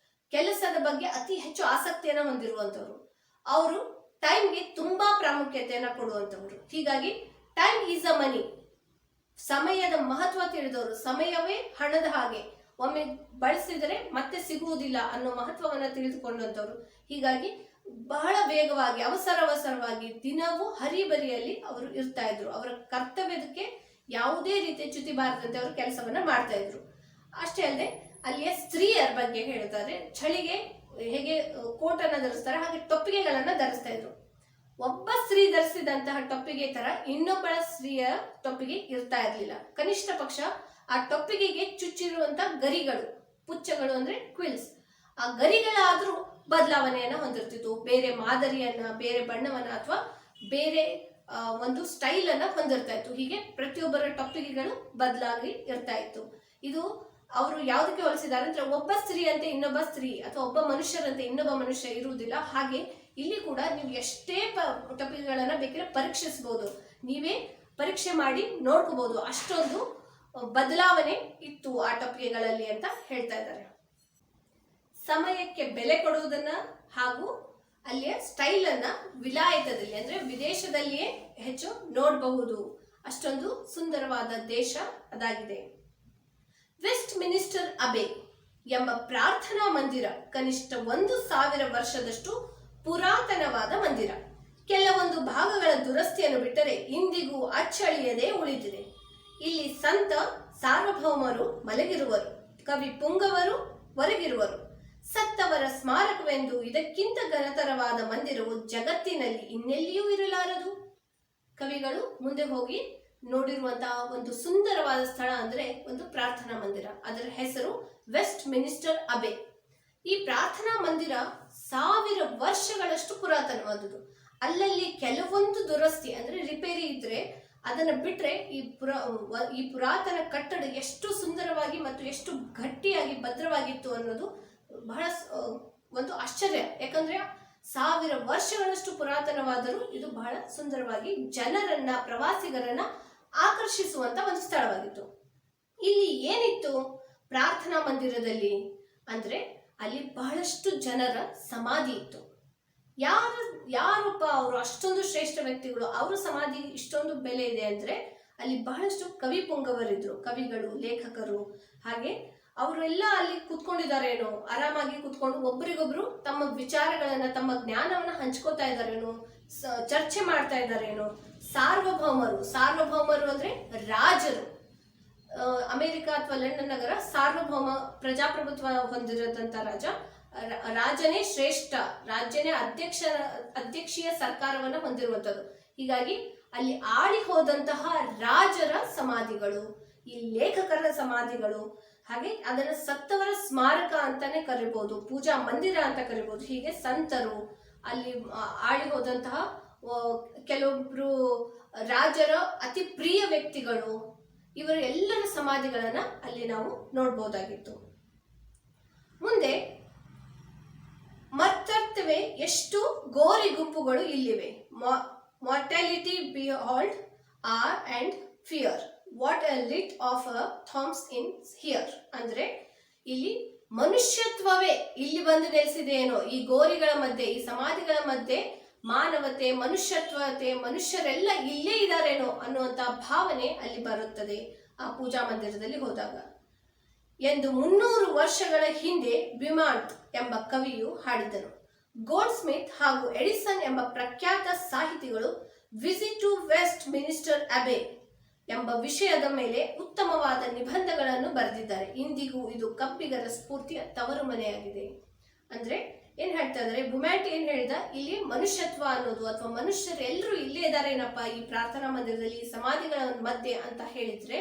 ಕೆಲಸದ ಬಗ್ಗೆ ಅತಿ ಹೆಚ್ಚು ಆಸಕ್ತಿಯನ್ನ ಹೊಂದಿರುವಂತವ್ರು, ಅವರು ಟೈಮ್ಗೆ ತುಂಬಾ ಪ್ರಾಮುಖ್ಯತೆಯನ್ನ ಕೊಡುವಂತವ್ರು. ಹೀಗಾಗಿ ಟೈಮ್ ಈಸ್ ಅ ಮನಿ, ಸಮಯದ ಮಹತ್ವ ತಿಳಿದವರು, ಸಮಯವೇ ಹಣದ ಹಾಗೆ, ಒಮ್ಮೆ ಬಳಸಿದರೆ ಮತ್ತೆ ಸಿಗುವುದಿಲ್ಲ ಅನ್ನೋ ಮಹತ್ವವನ್ನ ತಿಳಿದುಕೊಂಡಂತವ್ರು. ಹೀಗಾಗಿ ಬಹಳ ವೇಗವಾಗಿ, ಅವಸರವಾಗಿ ದಿನವೂ ಹರಿಬರಿಯಲ್ಲಿ ಅವರು ಇರ್ತಾ ಇದ್ರು. ಅವರ ಕರ್ತವ್ಯದಕ್ಕೆ ಯಾವುದೇ ರೀತಿಯ ಚ್ಯುತಿ ಬಾರದಂತೆ ಅವರು ಕೆಲಸವನ್ನ ಮಾಡ್ತಾ ಇದ್ರು. ಅಷ್ಟೇ ಅಲ್ಲದೆ ಅಲ್ಲಿಯ ಸ್ತ್ರೀಯರ ಬಗ್ಗೆ ಹೇಳ್ತಾರೆ. ಚಳಿಗೆ ಹೇಗೆ ಕೋಟನ್ನ ಧರಿಸ್ತಾರೆ, ಹಾಗೆ ಟೊಪ್ಪಿಗೆಗಳನ್ನ ಧರಿಸ್ತಾ ಇದ್ರು. ಒಬ್ಬ ಸ್ತ್ರೀ ಧರಿಸಿದಂತಹ ಟೊಪ್ಪಿಗೆ ತರ ಇನ್ನೊಬ್ಬ ಸ್ತ್ರೀಯ ಟೊಪ್ಪಿಗೆ ಇರ್ತಾ ಇರ್ಲಿಲ್ಲ. ಕನಿಷ್ಠ ಪಕ್ಷ ಆ ಟೊಪ್ಪಿಗೆಗೆ ಚುಚ್ಚಿರುವಂತ ಗರಿಗಳು, ಪುಚ್ಚಗಳು ಅಂದ್ರೆ ಕ್ವಿಲ್ಸ್, ಆ ಗರಿಗಳಾದ್ರೂ ಬದಲಾವಣೆಯನ್ನ ಹೊಂದಿರ್ತಿತ್ತು. ಬೇರೆ ಮಾದರಿಯನ್ನ, ಬೇರೆ ಬಣ್ಣವನ್ನ ಅಥವಾ ಬೇರೆ ಒಂದು ಸ್ಟೈಲ್ ಅನ್ನ ಹೊಂದಿರ್ತಾ ಇತ್ತು. ಹೀಗೆ ಪ್ರತಿಯೊಬ್ಬರ ಟೊಪ್ಪಿಗೆಗಳು ಬದಲಾಗಿ ಇರ್ತಾ ಇತ್ತು. ಇದು ಅವರು ಯಾವುದಕ್ಕೆ ಹೋಲಿಸಿದ್ದಾರೆ ಅಂದ್ರೆ, ಒಬ್ಬ ಸ್ತ್ರೀ ಅಂತೆ ಇನ್ನೊಬ್ಬ ಸ್ತ್ರೀ ಅಥವಾ ಒಬ್ಬ ಮನುಷ್ಯರಂತೆ ಇನ್ನೊಬ್ಬ ಮನುಷ್ಯ ಇರುವುದಿಲ್ಲ. ಹಾಗೆ ಇಲ್ಲಿ ಕೂಡ ನೀವು ಎಷ್ಟೇ ಟೊಪ್ಪಿಗೆಗಳನ್ನ ಬೇಕಿದ್ರೆ ಪರೀಕ್ಷಿಸಬಹುದು, ನೀವೇ ಪರೀಕ್ಷೆ ಮಾಡಿ ನೋಡ್ಕೋಬಹುದು. ಅಷ್ಟೊಂದು ಬದಲಾವಣೆ ಇತ್ತು ಆ ಟೊಪ್ಪಿಗೆಗಳಲ್ಲಿ ಅಂತ ಹೇಳ್ತಾ ಇದ್ದಾರೆ. ಸಮಯಕ್ಕೆ ಬೆಲೆ ಕೊಡುವುದನ್ನ ಹಾಗೂ ಅಲ್ಲಿಯ ಸ್ಟೈಲ್ ಅನ್ನ ವಿಲಾಯತದಲ್ಲಿ ಅಂದ್ರೆ ವಿದೇಶದಲ್ಲಿಯೇ ಹೆಚ್ಚು ನೋಡಬಹುದು. ಅಷ್ಟೊಂದು ಸುಂದರವಾದ ದೇಶ ಅದಾಗಿದೆ. ವೆಸ್ಟ್ ಮಿನಿಸ್ಟರ್ ಅಬೆ ಎಂಬ ಪ್ರಾರ್ಥನಾ ಮಂದಿರ ಕನಿಷ್ಠ 1000 ವರ್ಷದಷ್ಟು ಪುರಾತನವಾದ ಮಂದಿರ. ಕೆಲವೊಂದು ಭಾಗಗಳ ದುರಸ್ತಿಯನ್ನು ಬಿಟ್ಟರೆ ಇಂದಿಗೂ ಅಚ್ಚಳಿಯದೆ ಉಳಿದಿದೆ. ಇಲ್ಲಿ ಸಂತ ಸಾರ್ವಭೌಮರು ಮಲಗಿರುವರು, ಕವಿ ಪುಂಗವರು ಹೊರಗಿರುವರು. ಸತ್ತವರ ಸ್ಮಾರಕವೆಂದು ಇದಕ್ಕಿಂತ ಘನತರವಾದ ಮಂದಿರವು ಜಗತ್ತಿನಲ್ಲಿ ಇನ್ನೆಲ್ಲಿಯೂ ಇರಲಾರದು. ಕವಿಗಳು ಮುಂದೆ ಹೋಗಿ ನೋಡಿರುವಂತಹ ಒಂದು ಸುಂದರವಾದ ಸ್ಥಳ ಅಂದ್ರೆ ಒಂದು ಪ್ರಾರ್ಥನಾ ಮಂದಿರ. ಅದರ ಹೆಸರು ವೆಸ್ಟ್ ಮಿನಿಸ್ಟರ್ ಅಬೆ. ಈ ಪ್ರಾರ್ಥನಾ ಮಂದಿರ 1000 ವರ್ಷಗಳಷ್ಟು ಪುರಾತನವಾದುದು. ಅಲ್ಲಲ್ಲಿ ಕೆಲವೊಂದು ದುರಸ್ತಿ ಅಂದ್ರೆ ರಿಪೇರಿ ಇದ್ರೆ ಅದನ್ನ ಬಿಟ್ರೆ ಈ ಪುರಾತನ ಕಟ್ಟಡ ಎಷ್ಟು ಸುಂದರವಾಗಿ ಮತ್ತು ಎಷ್ಟು ಗಟ್ಟಿಯಾಗಿ ಭದ್ರವಾಗಿತ್ತು ಅನ್ನೋದು ಬಹಳ ಒಂದು ಆಶ್ಚರ್ಯ. ಯಾಕಂದ್ರೆ 1000 ವರ್ಷಗಳಷ್ಟು ಪುರಾತನವಾದರೂ ಇದು ಬಹಳ ಸುಂದರವಾಗಿ ಜನರನ್ನ, ಪ್ರವಾಸಿಗರನ್ನ ಆಕರ್ಷಿಸುವಂತ ಒಂದು ಸ್ಥಳವಾಗಿತ್ತು. ಇಲ್ಲಿ ಏನಿತ್ತು ಪ್ರಾರ್ಥನಾ ಮಂದಿರದಲ್ಲಿ ಅಂದ್ರೆ ಅಲ್ಲಿ ಬಹಳಷ್ಟು ಜನರ ಸಮಾಧಿ ಇತ್ತು. ಯಾರೊಬ್ಬ ಅವರು ಅಷ್ಟೊಂದು ಶ್ರೇಷ್ಠ ವ್ಯಕ್ತಿಗಳು, ಅವರ ಸಮಾಧಿ ಇಷ್ಟೊಂದು ಬೆಲೆ ಇದೆ ಅಂದ್ರೆ ಅಲ್ಲಿ ಬಹಳಷ್ಟು ಕವಿ ಪುಂಗವರಿದ್ರು, ಕವಿಗಳು, ಲೇಖಕರು. ಹಾಗೆ ಅವರೆಲ್ಲ ಅಲ್ಲಿ ಕುತ್ಕೊಂಡಿದಾರೇನೋ, ಆರಾಮಾಗಿ ಕುತ್ಕೊಂಡು ಒಬ್ಬರಿಗೊಬ್ರು ತಮ್ಮ ವಿಚಾರಗಳನ್ನ, ತಮ್ಮ ಜ್ಞಾನವನ್ನ ಹಂಚ್ಕೋತಾ ಇದಾರೇನೋ, ಚರ್ಚೆ ಮಾಡ್ತಾ ಇದಾರೇನೋ. ಸಾರ್ವಭೌಮರು ಅಂದ್ರೆ ರಾಜರು. ಅಮೆರಿಕ ಅಥವಾ ಲಂಡನ್ ನಗರ ಸಾರ್ವಭೌಮ ಪ್ರಜಾಪ್ರಭುತ್ವ ಹೊಂದಿರದಂತ ರಾಜನೇ ಶ್ರೇಷ್ಠ, ರಾಜ್ಯನೇ ಅಧ್ಯಕ್ಷೀಯ ಸರ್ಕಾರವನ್ನ ಹೊಂದಿರುವಂತದ್ದು. ಹೀಗಾಗಿ ಅಲ್ಲಿ ಆಳಿ ಹೋದಂತಹ ರಾಜರ ಸಮಾಧಿಗಳು, ಈ ಲೇಖಕರ ಸಮಾಧಿಗಳು, ಹಾಗೆ ಅದನ್ನ ಸತ್ತವರ ಸ್ಮಾರಕ ಅಂತಾನೆ ಕರಿಬಹುದು, ಪೂಜಾ ಮಂದಿರ ಅಂತ ಕರಿಬಹುದು. ಹೀಗೆ ಸಂತರು, ಅಲ್ಲಿ ಆಳಿ ಹೋದಂತಹ ಕೆಲವೊಬ್ರು ರಾಜರ ಅತಿ ಪ್ರಿಯ ವ್ಯಕ್ತಿಗಳು, ಇವರ ಎಲ್ಲರ ಸಮಾಧಿಗಳನ್ನ ಅಲ್ಲಿ ನಾವು ನೋಡ್ಬೋದಾಗಿತ್ತು. ಮುಂದೆ ಮತ್ತರ್ಥವೇ ಎಷ್ಟು ಗೋರಿ ಗುಂಪುಗಳು ಇಲ್ಲಿವೆ. Mortality behold are and fear, what a lit of a tombs in here. ಅಂದ್ರೆ ಇಲ್ಲಿ ಮನುಷ್ಯತ್ವವೇ ಇಲ್ಲಿ ಬಂದು ನೆಲೆಸಿದೆಯೇನೋ, ಈ ಗೋರಿಗಳ ಮಧ್ಯೆ, ಈ ಸಮಾಧಿಗಳ ಮಧ್ಯೆ ಮಾನವತೆ, ಮನುಷ್ಯತ್ವತೆ, ಮನುಷ್ಯರೆಲ್ಲ ಇಲ್ಲೇ ಇದ್ದಾರೇನೋ ಅನ್ನುವಂತ ಭಾವನೆ ಅಲ್ಲಿ ಬರುತ್ತದೆ ಆ ಪೂಜಾ ಮಂದಿರದಲ್ಲಿ ಹೋದಾಗ ಎಂದು 300 ವರ್ಷಗಳ ಹಿಂದೆ ಬಿಮಾಂಟ್ ಎಂಬ ಕವಿಯು ಹಾಡಿದನು. ಗೋಲ್ಡ್ ಸ್ಮಿತ್ ಹಾಗೂ ಎಡಿಸನ್ ಎಂಬ ಪ್ರಖ್ಯಾತ ಸಾಹಿತಿಗಳು visit to Westminster Abbey ಎಂಬ ವಿಷಯದ ಮೇಲೆ ಉತ್ತಮವಾದ ನಿಬಂಧಗಳನ್ನು ಬರೆದಿದ್ದಾರೆ. ಇಂದಿಗೂ ಇದು ಕಬ್ಬಿಗರ ಸ್ಫೂರ್ತಿಯ ತವರು ಮನೆಯಾಗಿದೆ. ಅಂದ್ರೆ ಏನ್ ಹೇಳ್ತಾ ಇದಾರೆ, ಬುಮ್ಯಾಟ್ ಏನ್ ಹೇಳಿದ, ಇಲ್ಲಿ ಮನುಷ್ಯತ್ವ ಅನ್ನೋದು ಅಥವಾ ಮನುಷ್ಯರು ಎಲ್ಲರೂ ಇಲ್ಲೇ ಇದಾರೇನಪ್ಪ ಈ ಪ್ರಾರ್ಥನಾ ಮಂದಿರದಲ್ಲಿ, ಸಮಾಧಿಗಳ ಮಧ್ಯೆ ಅಂತ ಹೇಳಿದ್ರೆ,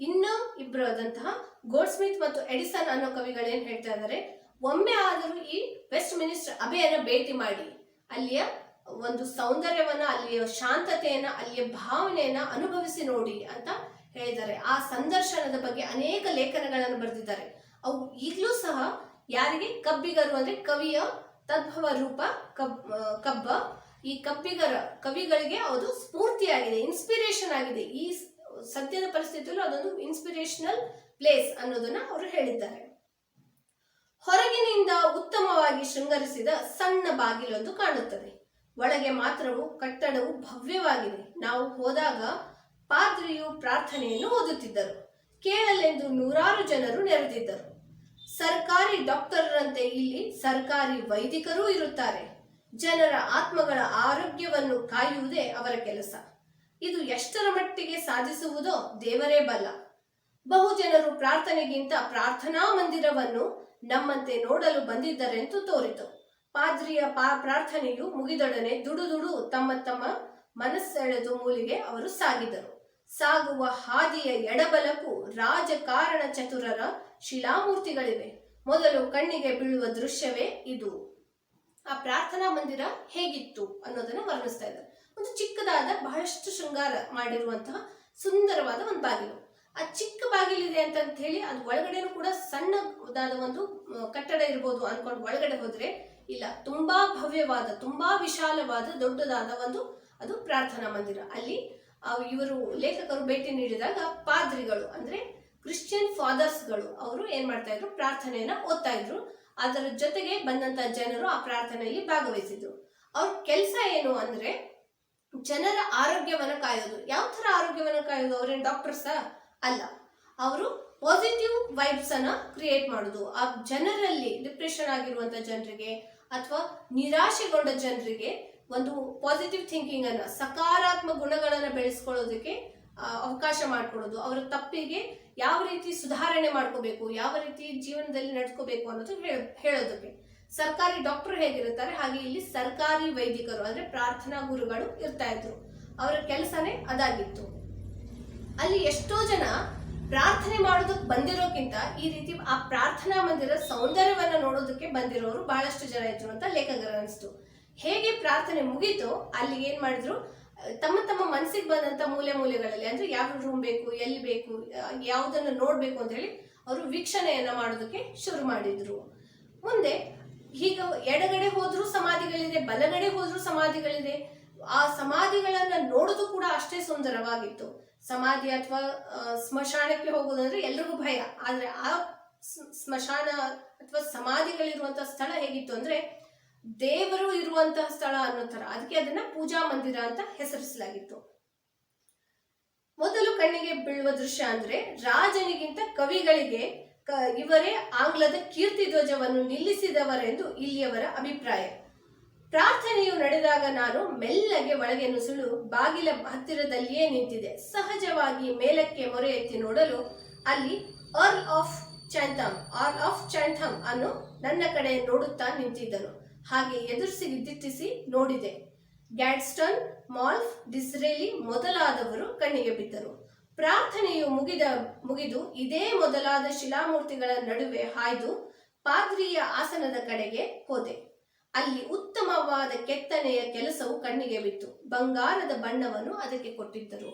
ಇನ್ನೂ ಇಬ್ರು ಆದಂತಹ ಗೋಲ್ಡ್ ಸ್ಮಿತ್ ಮತ್ತು ಎಡಿಸನ್ ಅನ್ನೋ ಕವಿಗಳು ಏನ್ ಹೇಳ್ತಾ ಇದಾರೆ, ಒಮ್ಮೆ ಆದರೂ ಈ ವೆಸ್ಟ್ ಮಿನಿಸ್ಟರ್ ಅಬೆಯನ್ನ ಭೇಟಿ ಮಾಡಿ ಅಲ್ಲಿಯ ಒಂದು ಸೌಂದರ್ಯವನ್ನ, ಅಲ್ಲಿಯ ಶಾಂತತೆಯನ್ನ, ಅಲ್ಲಿಯ ಭಾವನೆಯನ್ನ ಅನುಭವಿಸಿ ನೋಡಿ ಅಂತ ಹೇಳಿದ್ದಾರೆ. ಆ ಸಂದರ್ಶನದ ಬಗ್ಗೆ ಅನೇಕ ಲೇಖನಗಳನ್ನು ಬರೆದಿದ್ದಾರೆ. ಅವು ಈಗಲೂ ಸಹ ಯಾರಿಗೆ, ಕಬ್ಬಿಗರು ಅಂದ್ರೆ ಕವಿಯ ತದ್ಭವ ರೂಪ ಕಬ್ಬ, ಈ ಕವಿಗಳಿಗೆ ಅದು ಸ್ಫೂರ್ತಿಯಾಗಿದೆ, ಇನ್ಸ್ಪಿರೇಷನ್ ಆಗಿದೆ. ಈ ಸದ್ಯದ ಪರಿಸ್ಥಿತಿಯಲ್ಲೂ ಅದೊಂದು ಇನ್ಸ್ಪಿರೇಷನಲ್ ಪ್ಲೇಸ್ ಅನ್ನೋದನ್ನ ಅವರು ಹೇಳಿದ್ದಾರೆ. ಹೊರಗಿನಿಂದ ಉತ್ತಮವಾಗಿ ಶೃಂಗರಿಸಿದ ಸಣ್ಣ ಬಾಗಿಲೊಂದು ಕಾಣುತ್ತದೆ. ಒಳಗೆ ಮಾತ್ರವೂ ಕಟ್ಟಡವು ಭವ್ಯವಾಗಿದೆ. ನಾವು ಹೋದಾಗ ಪಾದ್ರಿಯು ಪ್ರಾರ್ಥನೆಯನ್ನು ಓದುತ್ತಿದ್ದರು. ಕೇಳಲೆಂದು 100 ಜನರು ನೆರೆದಿದ್ದರು. ಸರ್ಕಾರಿ ಡಾಕ್ಟರರಂತೆ ಇಲ್ಲಿ ಸರ್ಕಾರಿ ವೈದಿಕರೂ ಇರುತ್ತಾರೆ. ಜನರ ಆತ್ಮಗಳ ಆರೋಗ್ಯವನ್ನು ಕಾಯುವುದೇ ಅವರ ಕೆಲಸ. ಇದು ಎಷ್ಟರ ಮಟ್ಟಿಗೆ ಸಾಧಿಸುವುದೋ ದೇವರೇ ಬಲ್ಲ. ಬಹು ಜನರು ಪ್ರಾರ್ಥನೆಗಿಂತ ಪ್ರಾರ್ಥನಾ ಮಂದಿರವನ್ನು ನಮ್ಮಂತೆ ನೋಡಲು ಬಂದಿದ್ದರೆಂದು ತೋರಿತು. ಪಾದ್ರಿಯ ಪ್ರಾರ್ಥನೆಯು ಮುಗಿದೊಡನೆ ದುಡು ತಮ್ಮ ತಮ್ಮ ಮನಸ್ಸೆಳೆದು ಮೂಲಿಗೆ ಅವರು ಸಾಗಿದರು. ಸಾಗುವ ಹಾದಿಯ ಎಡಬಲಕ್ಕೂ ರಾಜಕಾರಣ ಚತುರರ ಶಿಲಾಮೂರ್ತಿಗಳಿವೆ. ಮೊದಲು ಕಣ್ಣಿಗೆ ಬೀಳುವ ದೃಶ್ಯವೇ ಇದು. ಆ ಪ್ರಾರ್ಥನಾ ಮಂದಿರ ಹೇಗಿತ್ತು ಅನ್ನೋದನ್ನ ವರ್ಣಿಸ್ತಾ ಇದ್ದಾರೆ. ಒಂದು ಚಿಕ್ಕದಾದ, ಬಹಳಷ್ಟು ಶೃಂಗಾರ ಮಾಡಿರುವಂತಹ ಸುಂದರವಾದ ಒಂದು ಬಾಗಿಲು. ಆ ಚಿಕ್ಕ ಬಾಗಿಲಿದೆ ಅಂತ ಹೇಳಿ ಅದು ಒಳಗಡೆನೂ ಕೂಡ ಸಣ್ಣದಾದ ಒಂದು ಕಟ್ಟಡ ಇರ್ಬೋದು ಅನ್ಕೊಂಡು ಒಳಗಡೆ ಹೋದ್ರೆ ಇಲ್ಲ, ತುಂಬಾ ಭವ್ಯವಾದ, ತುಂಬಾ ವಿಶಾಲವಾದ, ದೊಡ್ಡದಾದ ಒಂದು ಅದು ಪ್ರಾರ್ಥನಾ ಮಂದಿರ. ಅಲ್ಲಿ ಇವರು ಲೇಖಕರು ಭೇಟಿ ನೀಡಿದಾಗ ಪಾದ್ರಿಗಳು ಅಂದ್ರೆ ಕ್ರಿಶ್ಚಿಯನ್ ಫಾದರ್ಸ್ಗಳು ಅವರು ಏನ್ ಮಾಡ್ತಾ ಇದ್ರು, ಪ್ರಾರ್ಥನೆಯನ್ನ ಓದ್ತಾ ಇದ್ರು. ಅದರ ಜೊತೆಗೆ ಬಂದಂತ ಜನರು ಆ ಪ್ರಾರ್ಥನೆಯಲ್ಲಿ ಭಾಗವಹಿಸಿದ್ರು. ಅವ್ರ ಕೆಲಸ ಏನು ಅಂದ್ರೆ ಜನರ ಆರೋಗ್ಯವನ್ನ ಕಾಯೋದು. ಯಾವ ತರ ಆರೋಗ್ಯವನ್ನ ಕಾಯೋದು? ಅವ್ರೇನ್ ಡಾಕ್ಟರ್ಸಾ? ಅಲ್ಲ, ಅವರು ಪಾಸಿಟಿವ್ ವೈಬ್ಸ್ ಅನ್ನ ಕ್ರಿಯೇಟ್ ಮಾಡುದು. ಆ ಜನರಲ್ಲಿ ಡಿಪ್ರೆಷನ್ ಆಗಿರುವಂತ ಜನರಿಗೆ ಅಥವಾ ನಿರಾಶೆಗೊಂಡ ಜನರಿಗೆ ಒಂದು ಪಾಸಿಟಿವ್ ಥಿಂಕಿಂಗ್ ಅನ್ನ, ಸಕಾರಾತ್ಮಕ ಗುಣಗಳನ್ನ ಬೆಳೆಸ್ಕೊಳ್ಳೋದಕ್ಕೆ ಅವಕಾಶ ಮಾಡಿಕೊಡೋದು, ಅವರ ತಪ್ಪಿಗೆ ಯಾವ ರೀತಿ ಸುಧಾರಣೆ ಮಾಡ್ಕೋಬೇಕು, ಯಾವ ರೀತಿ ಜೀವನದಲ್ಲಿ ನಡ್ಕೋಬೇಕು ಅನ್ನೋದು ಹೇಳೋದಕ್ಕೆ. ಸರ್ಕಾರಿ ಡಾಕ್ಟರ್ ಹೇಗಿರುತ್ತಾರೆ ಹಾಗೆ ಇಲ್ಲಿ ಸರ್ಕಾರಿ ವೈದಿಕರು ಅಂದ್ರೆ ಪ್ರಾರ್ಥನಾ ಗುರುಗಳು ಇರ್ತಾ ಇದ್ರು. ಅವರ ಕೆಲಸನೇ ಅದಾಗಿತ್ತು. ಅಲ್ಲಿ ಎಷ್ಟೋ ಜನ ಪ್ರಾರ್ಥನೆ ಮಾಡೋದಕ್ಕೆ ಬಂದಿರೋಕ್ಕಿಂತ ಈ ರೀತಿ ಆ ಪ್ರಾರ್ಥನಾ ಮಂದಿರ ಸೌಂದರ್ಯವನ್ನ ನೋಡೋದಕ್ಕೆ ಬಂದಿರೋರು ಬಹಳಷ್ಟು ಜನ ಇದ್ರು ಅಂತ ಲೇಖಕರ ಅನಿಸ್ತು. ಹೇಗೆ ಪ್ರಾರ್ಥನೆ ಮುಗೀತೋ ಅಲ್ಲಿ ಏನ್ ಮಾಡಿದ್ರು, ತಮ್ಮ ತಮ್ಮ ಮನಸ್ಸಿಗೆ ಬಂದಂತ ಮೂಲೆಗಳಲ್ಲಿ ಅಂದ್ರೆ ಯಾವ ರೂಮ್ ಬೇಕು, ಎಲ್ಲಿ ಬೇಕು, ಯಾವುದನ್ನು ನೋಡ್ಬೇಕು ಅಂತ ಹೇಳಿ ಅವರು ವೀಕ್ಷಣೆಯನ್ನ ಮಾಡೋದಕ್ಕೆ ಶುರು ಮಾಡಿದ್ರು. ಮುಂದೆ ಈಗ ಎಡಗಡೆ ಹೋದ್ರೂ ಸಮಾಧಿಗಳಿದೆ, ಬಲಗಡೆ ಹೋದ್ರೂ ಸಮಾಧಿಗಳಿದೆ. ಆ ಸಮಾಧಿಗಳನ್ನ ನೋಡೋದು ಕೂಡ ಅಷ್ಟೇ ಸುಂದರವಾಗಿತ್ತು. ಸಮಾಧಿ ಅಥವಾ ಸ್ಮಶಾನಕ್ಕೆ ಹೋಗೋದಂದ್ರೆ ಎಲ್ರಿಗೂ ಭಯ, ಆದ್ರೆ ಆ ಸ್ಮಶಾನ ಅಥವಾ ಸಮಾಧಿಗಳಿರುವಂತಹ ಸ್ಥಳ ಹೇಗಿತ್ತು ಅಂದ್ರೆ ದೇವರು ಇರುವಂತಹ ಸ್ಥಳ ಅನ್ನೋ ತರ. ಅದಕ್ಕೆ ಅದನ್ನ ಪೂಜಾ ಮಂದಿರ ಅಂತ ಹೆಸರಿಸಲಾಗಿತ್ತು. ಮೊದಲು ಕಣ್ಣಿಗೆ ಬೀಳುವ ದೃಶ್ಯ ಅಂದ್ರೆ ರಾಜನಿಗಿಂತ ಕವಿಗಳಿಗೆ ಇವರೇ ಆಂಗ್ಲದ ಕೀರ್ತಿ ಧ್ವಜವನ್ನು ನಿಲ್ಲಿಸಿದವರೆಂದು ಇಲ್ಲಿಯವರ ಅಭಿಪ್ರಾಯ. ಪ್ರಾರ್ಥನೆಯು ನಡೆದಾಗ ನಾನು ಮೆಲ್ಲಗೆ ಒಳಗೆ ನುಸುಳು ಬಾಗಿಲ ಹತ್ತಿರದಲ್ಲಿಯೇ ನಿಂತಿದೆ. ಸಹಜವಾಗಿ ಮೇಲಕ್ಕೆ ಮೊರೆ ಎತ್ತಿ ನೋಡಲು ಅಲ್ಲಿ ಅರ್ಲ್ ಆಫ್ ಚಾಂಥಮ್ ಅನ್ನು ನನ್ನ ಕಡೆ ನೋಡುತ್ತಾ ನಿಂತಿದ್ದನು. ಹಾಗೆ ಎದುರಿಸಿ ದಿಟ್ಟಿಸಿ ನೋಡಿದೆ. ಗ್ಯಾಡ್ಸ್ಟನ್, ಮಾಲ್ಫ್, ಡಿಸ್ರೇಲಿ ಮೊದಲಾದವರು ಕಣ್ಣಿಗೆ ಬಿದ್ದರು. ಪ್ರಾರ್ಥನೆಯು ಮುಗಿದು ಇದೇ ಮೊದಲಾದ ಶಿಲಾಮೂರ್ತಿಗಳ ನಡುವೆ ಹಾಯ್ದು ಪಾದ್ರಿಯ ಆಸನದ ಕಡೆಗೆ ಹೋದೆ. ಅಲ್ಲಿ ಉತ್ತಮವಾದ ಕೆತ್ತನೆಯ ಕೆಲಸವು ಕಣ್ಣಿಗೆ ಬಿತ್ತು. ಬಂಗಾರದ ಬಣ್ಣವನ್ನು ಅದಕ್ಕೆ ಕೊಟ್ಟಿದ್ದರು.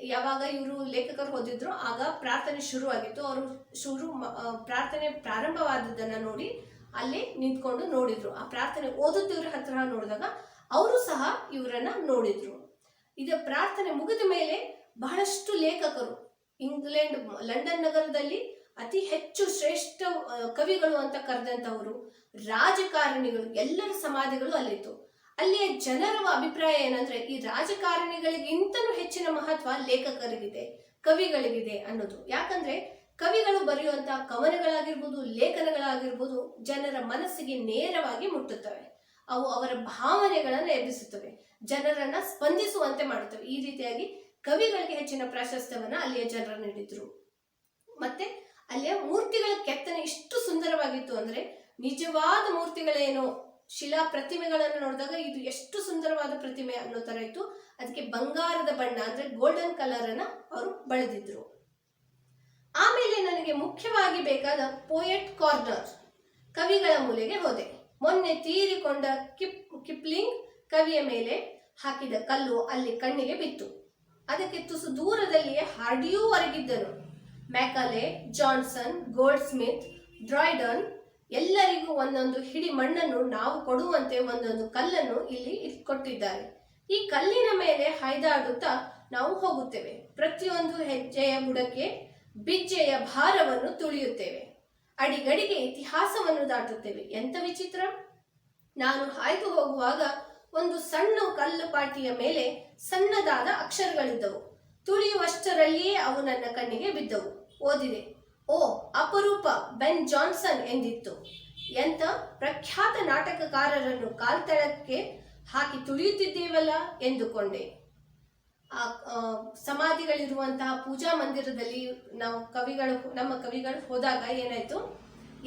ಯಾವಾಗ ಇವರು ಲೇಖಕರು ಓದಿದ್ರು ಆಗ ಪ್ರಾರ್ಥನೆ ಶುರುವಾಗಿತ್ತು. ಅವರು ಪ್ರಾರ್ಥನೆ ಪ್ರಾರಂಭವಾದದ್ದನ್ನ ನೋಡಿ ಅಲ್ಲಿ ನಿಂತ್ಕೊಂಡು ನೋಡಿದ್ರು. ಆ ಪ್ರಾರ್ಥನೆ ಓದುತ್ತಿವ್ರ ಹತ್ರ ನೋಡಿದಾಗ ಅವರು ಸಹ ಇವರನ್ನ ನೋಡಿದ್ರು. ಇದು ಪ್ರಾರ್ಥನೆ ಮುಗಿದ ಮೇಲೆ ಬಹಳಷ್ಟು ಲೇಖಕರು, ಲಂಡನ್ ನಗರದಲ್ಲಿ ಅತಿ ಹೆಚ್ಚು ಶ್ರೇಷ್ಠ ಕವಿಗಳು ಅಂತ ಕರೆದಂತವರು, ರಾಜಕಾರಣಿಗಳು, ಎಲ್ಲರ ಸಮಾಧಿಗಳು ಅಲ್ಲಿತ್ತು. ಅಲ್ಲಿಯ ಜನರ ಅಭಿಪ್ರಾಯ ಏನಂದ್ರೆ ಈ ರಾಜಕಾರಣಿಗಳಿಗಿಂತಲೂ ಹೆಚ್ಚಿನ ಮಹತ್ವ ಲೇಖಕರಿಗಿದೆ, ಕವಿಗಳಿಗಿದೆ ಅನ್ನೋದು. ಯಾಕಂದ್ರೆ ಕವಿಗಳು ಬರೆಯುವಂತಹ ಕವನಗಳಾಗಿರ್ಬೋದು, ಲೇಖನಗಳಾಗಿರ್ಬೋದು ಜನರ ಮನಸ್ಸಿಗೆ ನೇರವಾಗಿ ಮುಟ್ಟುತ್ತವೆ. ಅವು ಅವರ ಭಾವನೆಗಳನ್ನು ಎಬ್ಬಿಸುತ್ತವೆ, ಜನರನ್ನ ಸ್ಪಂದಿಸುವಂತೆ ಮಾಡುತ್ತವೆ. ಈ ರೀತಿಯಾಗಿ ಕವಿಗಳಿಗೆ ಹೆಚ್ಚಿನ ಪ್ರಾಶಸ್ತ್ಯವನ್ನ ಅಲ್ಲಿಯ ಜನರು ನೀಡಿದ್ರು. ಮತ್ತೆ ಅಲ್ಲಿಯ ಮೂರ್ತಿಗಳ ಕೆತ್ತನೆ ಇಷ್ಟು ಸುಂದರವಾಗಿತ್ತು ಅಂದ್ರೆ ನಿಜವಾದ ಮೂರ್ತಿಗಳೇನೋ ಶಿಲಾ ಪ್ರತಿಮೆಗಳನ್ನು ನೋಡಿದಾಗ ಇದು ಎಷ್ಟು ಸುಂದರವಾದ ಪ್ರತಿಮೆ ಅನ್ನೋ ತರ ಇತ್ತು. ಅದಕ್ಕೆ ಬಂಗಾರದ ಬಣ್ಣ ಅಂದ್ರೆ ಗೋಲ್ಡನ್ ಕಲರ್ ಅನ್ನ ಅವರು ಬಳದಿದ್ರು. ಆಮೇಲೆ ನನಗೆ ಮುಖ್ಯವಾಗಿ ಬೇಕಾದ ಪೋಯೆಟ್ ಕಾರ್ನರ್, ಕವಿಗಳ ಮೂಲೆಗೆ ಹೋದೆ. ಮೊನ್ನೆ ತೀರಿಕೊಂಡ ಕಿಪ್ಲಿಂಗ್ ಕವಿಯ ಮೇಲೆ ಹಾಕಿದ ಕಲ್ಲು ಅಲ್ಲಿ ಕಣ್ಣಿಗೆ ಬಿತ್ತು. ಅದಕ್ಕೆ ತುಸು ದೂರದಲ್ಲಿಯೇ ಹಾರ್ಡಿಯೂ ಹೊರಗಿದ್ದನು. ಮ್ಯಾಕಾಲೆ, ಜಾನ್ಸನ್, ಗೋಲ್ಡ್ ಸ್ಮಿತ್, ಡ್ರಾಯ್ಡನ್ ಎಲ್ಲರಿಗೂ ಒಂದೊಂದು ಹಿಡಿ ಮಣ್ಣನ್ನು ನಾವು ಕೊಡುವಂತೆ ಒಂದೊಂದು ಕಲ್ಲನ್ನು ಇಲ್ಲಿ ಕೊಟ್ಟಿದ್ದಾರೆ. ಈ ಕಲ್ಲಿನ ಮೇಲೆ ಹಾಯ್ದಾಡುತ್ತಾ ನಾವು ಹೋಗುತ್ತೇವೆ. ಪ್ರತಿಯೊಂದು ಹೆಜ್ಜೆಯ ಬುಡಕ್ಕೆ ಬಿಜ್ಜೆಯ ಭಾರವನ್ನು ತುಳಿಯುತ್ತೇವೆ. ಅಡಿಗಡಿಗೆ ಇತಿಹಾಸವನ್ನು ದಾಟುತ್ತೇವೆ. ಎಂತ ವಿಚಿತ್ರ! ನಾನು ಹಾಯ್ದು ಹೋಗುವಾಗ ಒಂದು ಸಣ್ಣ ಕಲ್ಲು ಪಾಟಿಯ ಮೇಲೆ ಸಣ್ಣದಾದ ಅಕ್ಷರಗಳಿದ್ದವು. ತುಳಿಯುವಷ್ಟರಲ್ಲಿಯೇ ಅವು ನನ್ನ ಕಣ್ಣಿಗೆ ಬಿದ್ದವು. ಓದಿದೆ. ಓ ಅಪರೂಪ, ಬೆನ್ ಜಾನ್ಸನ್ ಎಂದಿತ್ತು. ಎಂತ ಪ್ರಖ್ಯಾತ ನಾಟಕಕಾರರನ್ನು ಕಾಲ್ತಳಕ್ಕೆ ಹಾಕಿ ತುಳಿಯುತ್ತಿದ್ದೇವಲ್ಲ ಎಂದುಕೊಂಡೆ. ಆ ಸಮಾಧಿಗಳಿರುವಂತಹ ಪೂಜಾ ಮಂದಿರದಲ್ಲಿ ನಮ್ಮ ಕವಿಗಳು ಹೋದಾಗ ಏನಾಯ್ತು,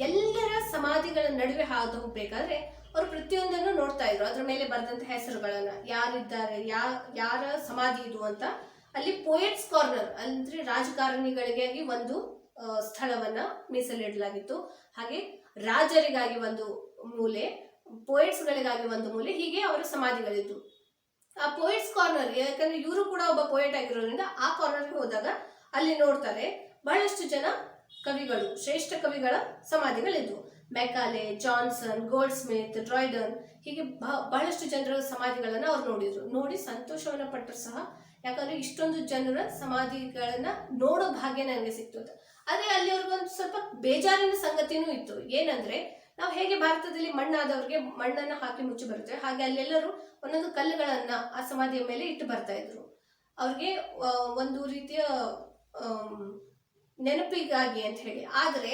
ಎಲ್ಲರ ಸಮಾಧಿಗಳ ನಡುವೆ ಹಾದು ಹೋಗ್ಬೇಕಾದ್ರೆ ಅವರು ಪ್ರತಿಯೊಂದನ್ನು ನೋಡ್ತಾ ಇದ್ರು. ಅದ್ರ ಮೇಲೆ ಬರೆದಂತ ಹೆಸರುಗಳನ್ನ, ಯಾರಿದ್ದಾರೆ, ಯಾರ ಸಮಾಧಿ ಇದು ಅಂತ. ಅಲ್ಲಿ ಪೋಯೆಟ್ಸ್ ಕಾರ್ನರ್ ಅಂದ್ರೆ ರಾಜಕಾರಣಿಗಳಿಗಾಗಿ ಒಂದು ಸ್ಥಳವನ್ನ ಮೀಸಲಿಡಲಾಗಿತ್ತು. ಹಾಗೆ ರಾಜರಿಗಾಗಿ ಒಂದು ಮೂಲೆ, ಪೋಯೆಟ್ಸ್ ಗಳಿಗಾಗಿ ಒಂದು ಮೂಲೆ, ಹೀಗೆ ಅವರ ಸಮಾಧಿಗಳಿದ್ದು. ಆ ಪೋಯೆಟ್ಸ್ ಕಾರ್ನರ್, ಯಾಕಂದ್ರೆ ಇವರು ಕೂಡ ಒಬ್ಬ ಪೋಯೆಟ್ ಆಗಿರೋದ್ರಿಂದ ಆ ಕಾರ್ನರ್ಗೆ ಹೋದಾಗ ಅಲ್ಲಿ ನೋಡ್ತಾರೆ ಬಹಳಷ್ಟು ಜನ ಕವಿಗಳು, ಶ್ರೇಷ್ಠ ಕವಿಗಳ ಸಮಾಧಿಗಳಿದ್ವು. ಮೆಕಾಲೆ, ಜಾನ್ಸನ್, ಗೋಲ್ಡ್ ಸ್ಮಿತ್, ಡ್ರಾಯ್ಡನ್ ಹೀಗೆ ಬಹಳಷ್ಟು ಜನರ ಸಮಾಧಿಗಳನ್ನ ಅವ್ರು ನೋಡಿದ್ರು. ನೋಡಿ ಸಂತೋಷವನ್ನ ಪಟ್ಟರು ಸಹ. ಯಾಕಂದ್ರೆ ಇಷ್ಟೊಂದು ಜನರ ಸಮಾಧಿಗಳನ್ನ ನೋಡೋ ಭಾಗ್ಯ ನನಗೆ ಸಿಕ್ತು ಅಂತ. ಆದ್ರೆ ಅಲ್ಲಿ ಅವ್ರಿಗೊಂದು ಸ್ವಲ್ಪ ಬೇಜಾರಿನ ಸಂಗತಿನೂ ಇತ್ತು. ಏನಂದ್ರೆ ನಾವು ಹೇಗೆ ಭಾರತದಲ್ಲಿ ಮಣ್ಣಾದವ್ರಿಗೆ ಮಣ್ಣನ್ನ ಹಾಕಿ ಮುಚ್ಚಿ ಬರುತ್ತೇವೆ, ಹಾಗೆ ಅಲ್ಲೆಲ್ಲರೂ ಒಂದೊಂದು ಕಲ್ಲುಗಳನ್ನ ಆ ಸಮಾಧಿಯ ಮೇಲೆ ಇಟ್ಟು ಬರ್ತಾ ಇದ್ರು. ಅವ್ರಿಗೆ ಒಂದು ರೀತಿಯ ನೆನಪಿಗಾಗಿ ಅಂತ ಹೇಳಿ. ಆದ್ರೆ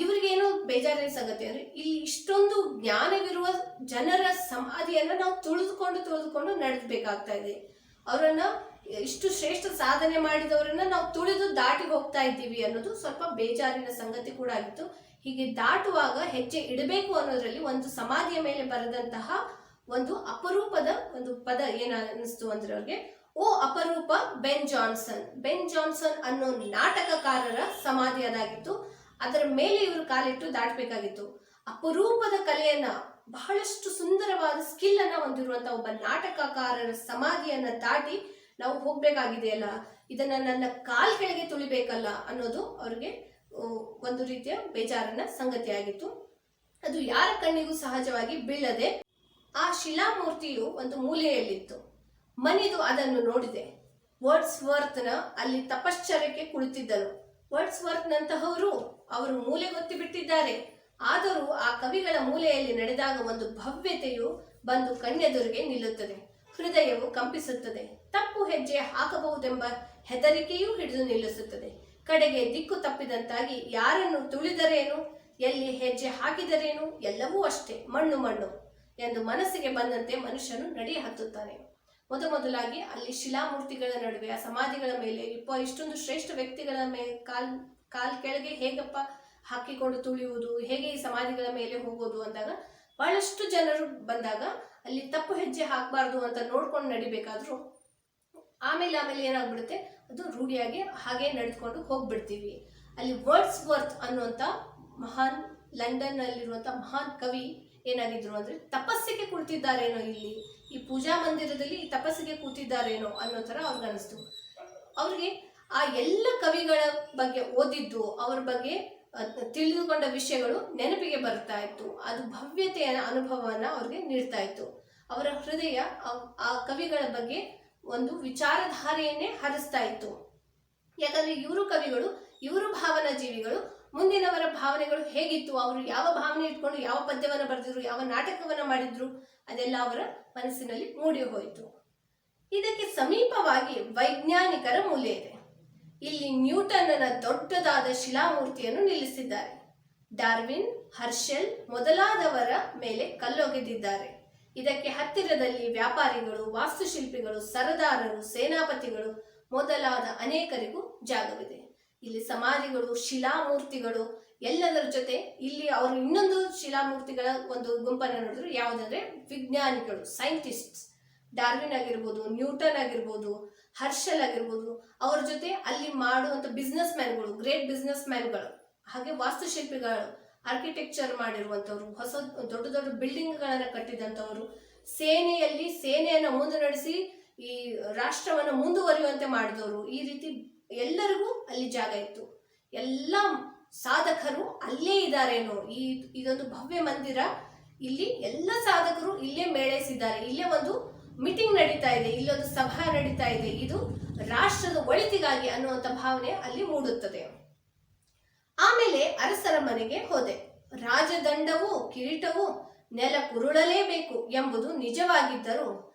ಇವರಿಗೇನು ಬೇಜಾರಿನ ಸಂಗತಿ ಅಂದ್ರೆ ಇಲ್ಲಿ ಇಷ್ಟೊಂದು ಜ್ಞಾನವಿರುವ ಜನರ ಸಮಾಧಿಯನ್ನ ನಾವು ತುಳಿದುಕೊಂಡು ನಡೆಸಬೇಕಾಗ್ತಾ ಇದೆ. ಅವರನ್ನ ಇಷ್ಟು ಶ್ರೇಷ್ಠ ಸಾಧನೆ ಮಾಡಿದವರನ್ನ ನಾವು ತುಳಿದು ದಾಟಿ ಹೋಗ್ತಾ ಇದ್ದೀವಿ ಅನ್ನೋದು ಸ್ವಲ್ಪ ಬೇಜಾರಿನ ಸಂಗತಿ ಕೂಡ ಆಗಿತ್ತು. ಹೀಗೆ ದಾಟುವಾಗ ಹೆಜ್ಜೆ ಇಡಬೇಕು ಅನ್ನೋದ್ರಲ್ಲಿ ಒಂದು ಸಮಾಧಿಯ ಮೇಲೆ ಬರೆದಂತಹ ಒಂದು ಅಪರೂಪದ ಒಂದು ಪದ ಏನಿಸ್ತು ಅಂದ್ರೆ ಅವ್ರಿಗೆ, ಓ ಅಪರೂಪ ಬೆನ್ ಜಾನ್ಸನ್ ಅನ್ನೋ ನಾಟಕಕಾರರ ಸಮಾಧಿ ಅದಾಗಿತ್ತು. ಅದರ ಮೇಲೆ ಇವರು ಕಾಲಿಟ್ಟು ದಾಟಬೇಕಾಗಿತ್ತು. ಅಪರೂಪದ ಕಲೆಯನ್ನ, ಬಹಳಷ್ಟು ಸುಂದರವಾದ ಸ್ಕಿಲ್ ಅನ್ನ ಹೊಂದಿರುವಂತಹ ಒಬ್ಬ ನಾಟಕಕಾರರ ಸಮಾಧಿಯನ್ನ ದಾಟಿ ನಾವು ಹೋಗ್ಬೇಕಾಗಿದೆಯಲ್ಲ, ಇದನ್ನ ನನ್ನ ಕಾಲ್ ಕೆಳಗೆ ತುಳಿಬೇಕಲ್ಲ ಅನ್ನೋದು ಅವ್ರಿಗೆ ಒಂದು ರೀತಿಯ ಬೇಜಾರಿನ ಸಂಗತಿಯಾಗಿತ್ತು. ಅದು ಯಾರ ಕಣ್ಣಿಗೂ ಸಹಜವಾಗಿ ಬೀಳದೆ ಆ ಶಿಲಾಮೂರ್ತಿಯು ಒಂದು ಮೂಲೆಯಲ್ಲಿತ್ತು. ಮನಿದು ಅದನ್ನು ನೋಡಿದೆ. ವರ್ಡ್ಸ್ವರ್ತನ ಅಲ್ಲಿ ತಪಶ್ಚರ್ಯಕ್ಕೆ ಕುಳಿತಿದ್ದನು. ವರ್ಡ್ಸ್ವರ್ತನಂತಹವರು ಅವರು ಮೂಲೆ ಗೊತ್ತಿ ಬಿಟ್ಟಿದ್ದಾರೆ. ಆದರೂ ಆ ಕವಿಗಳ ಮೂಲೆಯಲ್ಲಿ ನಡೆದಾಗ ಒಂದು ಭವ್ಯತೆಯು ಬಂದು ಕಣ್ಣೆದುರಿಗೆ ನಿಲ್ಲುತ್ತದೆ. ಹೃದಯವು ಕಂಪಿಸುತ್ತದೆ. ತಪ್ಪು ಹೆಜ್ಜೆ ಹಾಕಬಹುದೆಂಬ ಹೆದರಿಕೆಯೂ ಹಿಡಿದು ನಿಲ್ಲಿಸುತ್ತದೆ. ಕಡೆಗೆ ದಿಕ್ಕು ತಪ್ಪಿದಂತಾಗಿ ಯಾರನ್ನು ತುಳಿದರೇನು, ಎಲ್ಲಿ ಹೆಜ್ಜೆ ಹಾಕಿದರೇನು, ಎಲ್ಲವೂ ಅಷ್ಟೇ ಮಣ್ಣು ಎಂದು ಮನಸ್ಸಿಗೆ ಬಂದಂತೆ ಮನುಷ್ಯನು ನಡಿ ಹತ್ತುತ್ತಾನೆ. ಮೊದಲಾಗಿ ಅಲ್ಲಿ ಶಿಲಾಮೂರ್ತಿಗಳ ನಡುವೆ, ಆ ಸಮಾಧಿಗಳ ಮೇಲೆ ಇಷ್ಟೊಂದು ಶ್ರೇಷ್ಠ ವ್ಯಕ್ತಿಗಳ ಮೇಲೆ ಕಾಲ್ ಕೆಳಗೆ ಹೇಗಪ್ಪ ಹಾಕಿಕೊಂಡು ತುಳಿಯುವುದು, ಹೇಗೆ ಈ ಸಮಾಧಿಗಳ ಮೇಲೆ ಹೋಗೋದು ಅಂದಾಗ ಬಹಳಷ್ಟು ಜನರು ಬಂದಾಗ ಅಲ್ಲಿ ತಪ್ಪು ಹೆಜ್ಜೆ ಹಾಕಬಾರ್ದು ಅಂತ ನೋಡ್ಕೊಂಡು ನಡಿಬೇಕಾದ್ರು ಆಮೇಲೆ ಏನಾಗ್ಬಿಡುತ್ತೆ, ಅದು ರೂಢಿಯಾಗಿ ಹಾಗೆ ನಡೆದುಕೊಂಡು ಹೋಗ್ಬಿಡ್ತೀವಿ. ಅಲ್ಲಿ ವರ್ಡ್ಸ್ವರ್ತ್ ಅನ್ನುವಂಥ ಮಹಾನ್, ಲಂಡನ್ ನಲ್ಲಿರುವಂಥ ಮಹಾನ್ ಕವಿ ಏನಾಗಿದ್ರು ಅಂದ್ರೆ ತಪಸ್ಸಿಗೆ ಕುಳಿತಿದ್ದಾರೇನೋ, ಇಲ್ಲಿ ಈ ಪೂಜಾ ಮಂದಿರದಲ್ಲಿ ಈ ತಪಸ್ಸಿಗೆ ಕೂತಿದ್ದಾರೇನೋ ಅನ್ನೋ ತರ ಅವ್ರಿಗೆ ಅನಿಸ್ತು. ಅವ್ರಿಗೆ ಆ ಎಲ್ಲ ಕವಿಗಳ ಬಗ್ಗೆ ಓದಿದ್ದು, ಅವ್ರ ಬಗ್ಗೆ ತಿಳಿದುಕೊಂಡ ವಿಷಯಗಳು ನೆನಪಿಗೆ ಬರ್ತಾ ಇತ್ತು. ಅದು ಭವ್ಯತೆಯ ಅನುಭವವನ್ನ ಅವ್ರಿಗೆ ನೀಡ್ತಾ ಇತ್ತು. ಅವರ ಹೃದಯ ಆ ಕವಿಗಳ ಬಗ್ಗೆ ಒಂದು ವಿಚಾರಧಾರೆಯನ್ನೇ ಹರಿಸ್ತಾ ಇತ್ತು. ಯಾಕಂದ್ರೆ ಇವರು ಕವಿಗಳು, ಇವರು ಭಾವನಾ ಜೀವಿಗಳು. ಮುಂದಿನವರ ಭಾವನೆಗಳು ಹೇಗಿತ್ತು, ಅವರು ಯಾವ ಭಾವನೆ ಇಟ್ಕೊಂಡು ಯಾವ ಪದ್ಯವನ್ನ ಬರೆದಿದ್ರು, ಯಾವ ನಾಟಕವನ್ನ ಮಾಡಿದ್ರು, ಅದೆಲ್ಲ ಅವರ ಮನಸ್ಸಿನಲ್ಲಿ ಮೂಡಿ ಹೋಯಿತು. ಇದಕ್ಕೆ ಸಮೀಪವಾಗಿ ವೈಜ್ಞಾನಿಕರ ಮೂಲೆ ಇದೆ. ಇಲ್ಲಿ ನ್ಯೂಟನ್ನ ದೊಡ್ಡದಾದ ಶಿಲಾಮೂರ್ತಿಯನ್ನು ನಿಲ್ಲಿಸಿದ್ದಾರೆ. ಡಾರ್ವಿನ್, ಹರ್ಷೆಲ್ ಮೊದಲಾದವರ ಮೇಲೆ ಕಲ್ಲೊಗೆದಿದ್ದಾರೆ. ಇದಕ್ಕೆ ಹತ್ತಿರದಲ್ಲಿ ವ್ಯಾಪಾರಿಗಳು, ವಾಸ್ತುಶಿಲ್ಪಿಗಳು, ಸರದಾರರು, ಸೇನಾಪತಿಗಳು ಮೊದಲಾದ ಅನೇಕರಿಗೂ ಜಾಗವಿದೆ. ಇಲ್ಲಿ ಸಮಾಧಿಗಳು, ಶಿಲಾಮೂರ್ತಿಗಳು ಎಲ್ಲದರ ಜೊತೆ ಇಲ್ಲಿ ಅವರು ಇನ್ನೊಂದು ಶಿಲಾಮೂರ್ತಿಗಳ ಒಂದು ಗುಂಪನ್ನು ನೋಡಿದ್ರು. ಯಾವುದಂದ್ರೆ ವಿಜ್ಞಾನಿಗಳು, ಸೈಂಟಿಸ್ಟ್ಸ್. ಡಾರ್ವಿನ್ ಆಗಿರ್ಬೋದು, ನ್ಯೂಟನ್ ಆಗಿರ್ಬೋದು, ಹರ್ಷಲ್ ಆಗಿರ್ಬೋದು, ಅವ್ರ ಜೊತೆ ಅಲ್ಲಿ ಮಾಡುವಂಥ ಬಿಸ್ನೆಸ್ ಮ್ಯಾನ್ಗಳು, ಗ್ರೇಟ್ ಬಿಸ್ನೆಸ್ ಮ್ಯಾನ್ಗಳು, ಹಾಗೆ ವಾಸ್ತುಶಿಲ್ಪಿಗಳು, ಆರ್ಕಿಟೆಕ್ಚರ್ ಮಾಡಿರುವಂಥವ್ರು, ಹೊಸ ದೊಡ್ಡ ಬಿಲ್ಡಿಂಗ್ಗಳನ್ನು ಕಟ್ಟಿದಂಥವರು, ಸೇನೆಯನ್ನು ಮುಂದೆ ನಡೆಸಿ ಈ ರಾಷ್ಟ್ರವನ್ನು ಮುಂದುವರಿಯುವಂತೆ ಮಾಡಿದವರು, ಈ ರೀತಿ ಎಲ್ಲರಿಗೂ ಅಲ್ಲಿ ಜಾಗ ಇತ್ತು. ಎಲ್ಲ ಸಾಧಕರು ಅಲ್ಲೇ ಇದ್ದಾರೇನೋ, ಇದೊಂದು ಭವ್ಯ ಮಂದಿರ, ಇಲ್ಲಿ ಎಲ್ಲ ಸಾಧಕರು ಇಲ್ಲೇ ಮೇಳೈಸಿದ್ದಾರೆ, ಇಲ್ಲೇ ಒಂದು ಮೀಟಿಂಗ್ ನಡೀತಾ ಇದೆ, ಇಲ್ಲೊಂದು ಸಭಾ ನಡೀತಾ ಇದೆ, ಇದು ರಾಷ್ಟ್ರದ ಒಳಿತಿಗಾಗಿ ಅನ್ನುವಂಥ ಭಾವನೆ ಅಲ್ಲಿ ಮೂಡುತ್ತದೆ. ಆಮೇಲೆ ಅರಸರ ಮನೆಗೆ ಹೋದೆ. ರಾಜದಂಡವೂ ಕಿರೀಟವೂ ನೆಲ ಕುರುಳಲೇಬೇಕು ಎಂಬುದು ನಿಜವಾಗಿದ್ದರೂ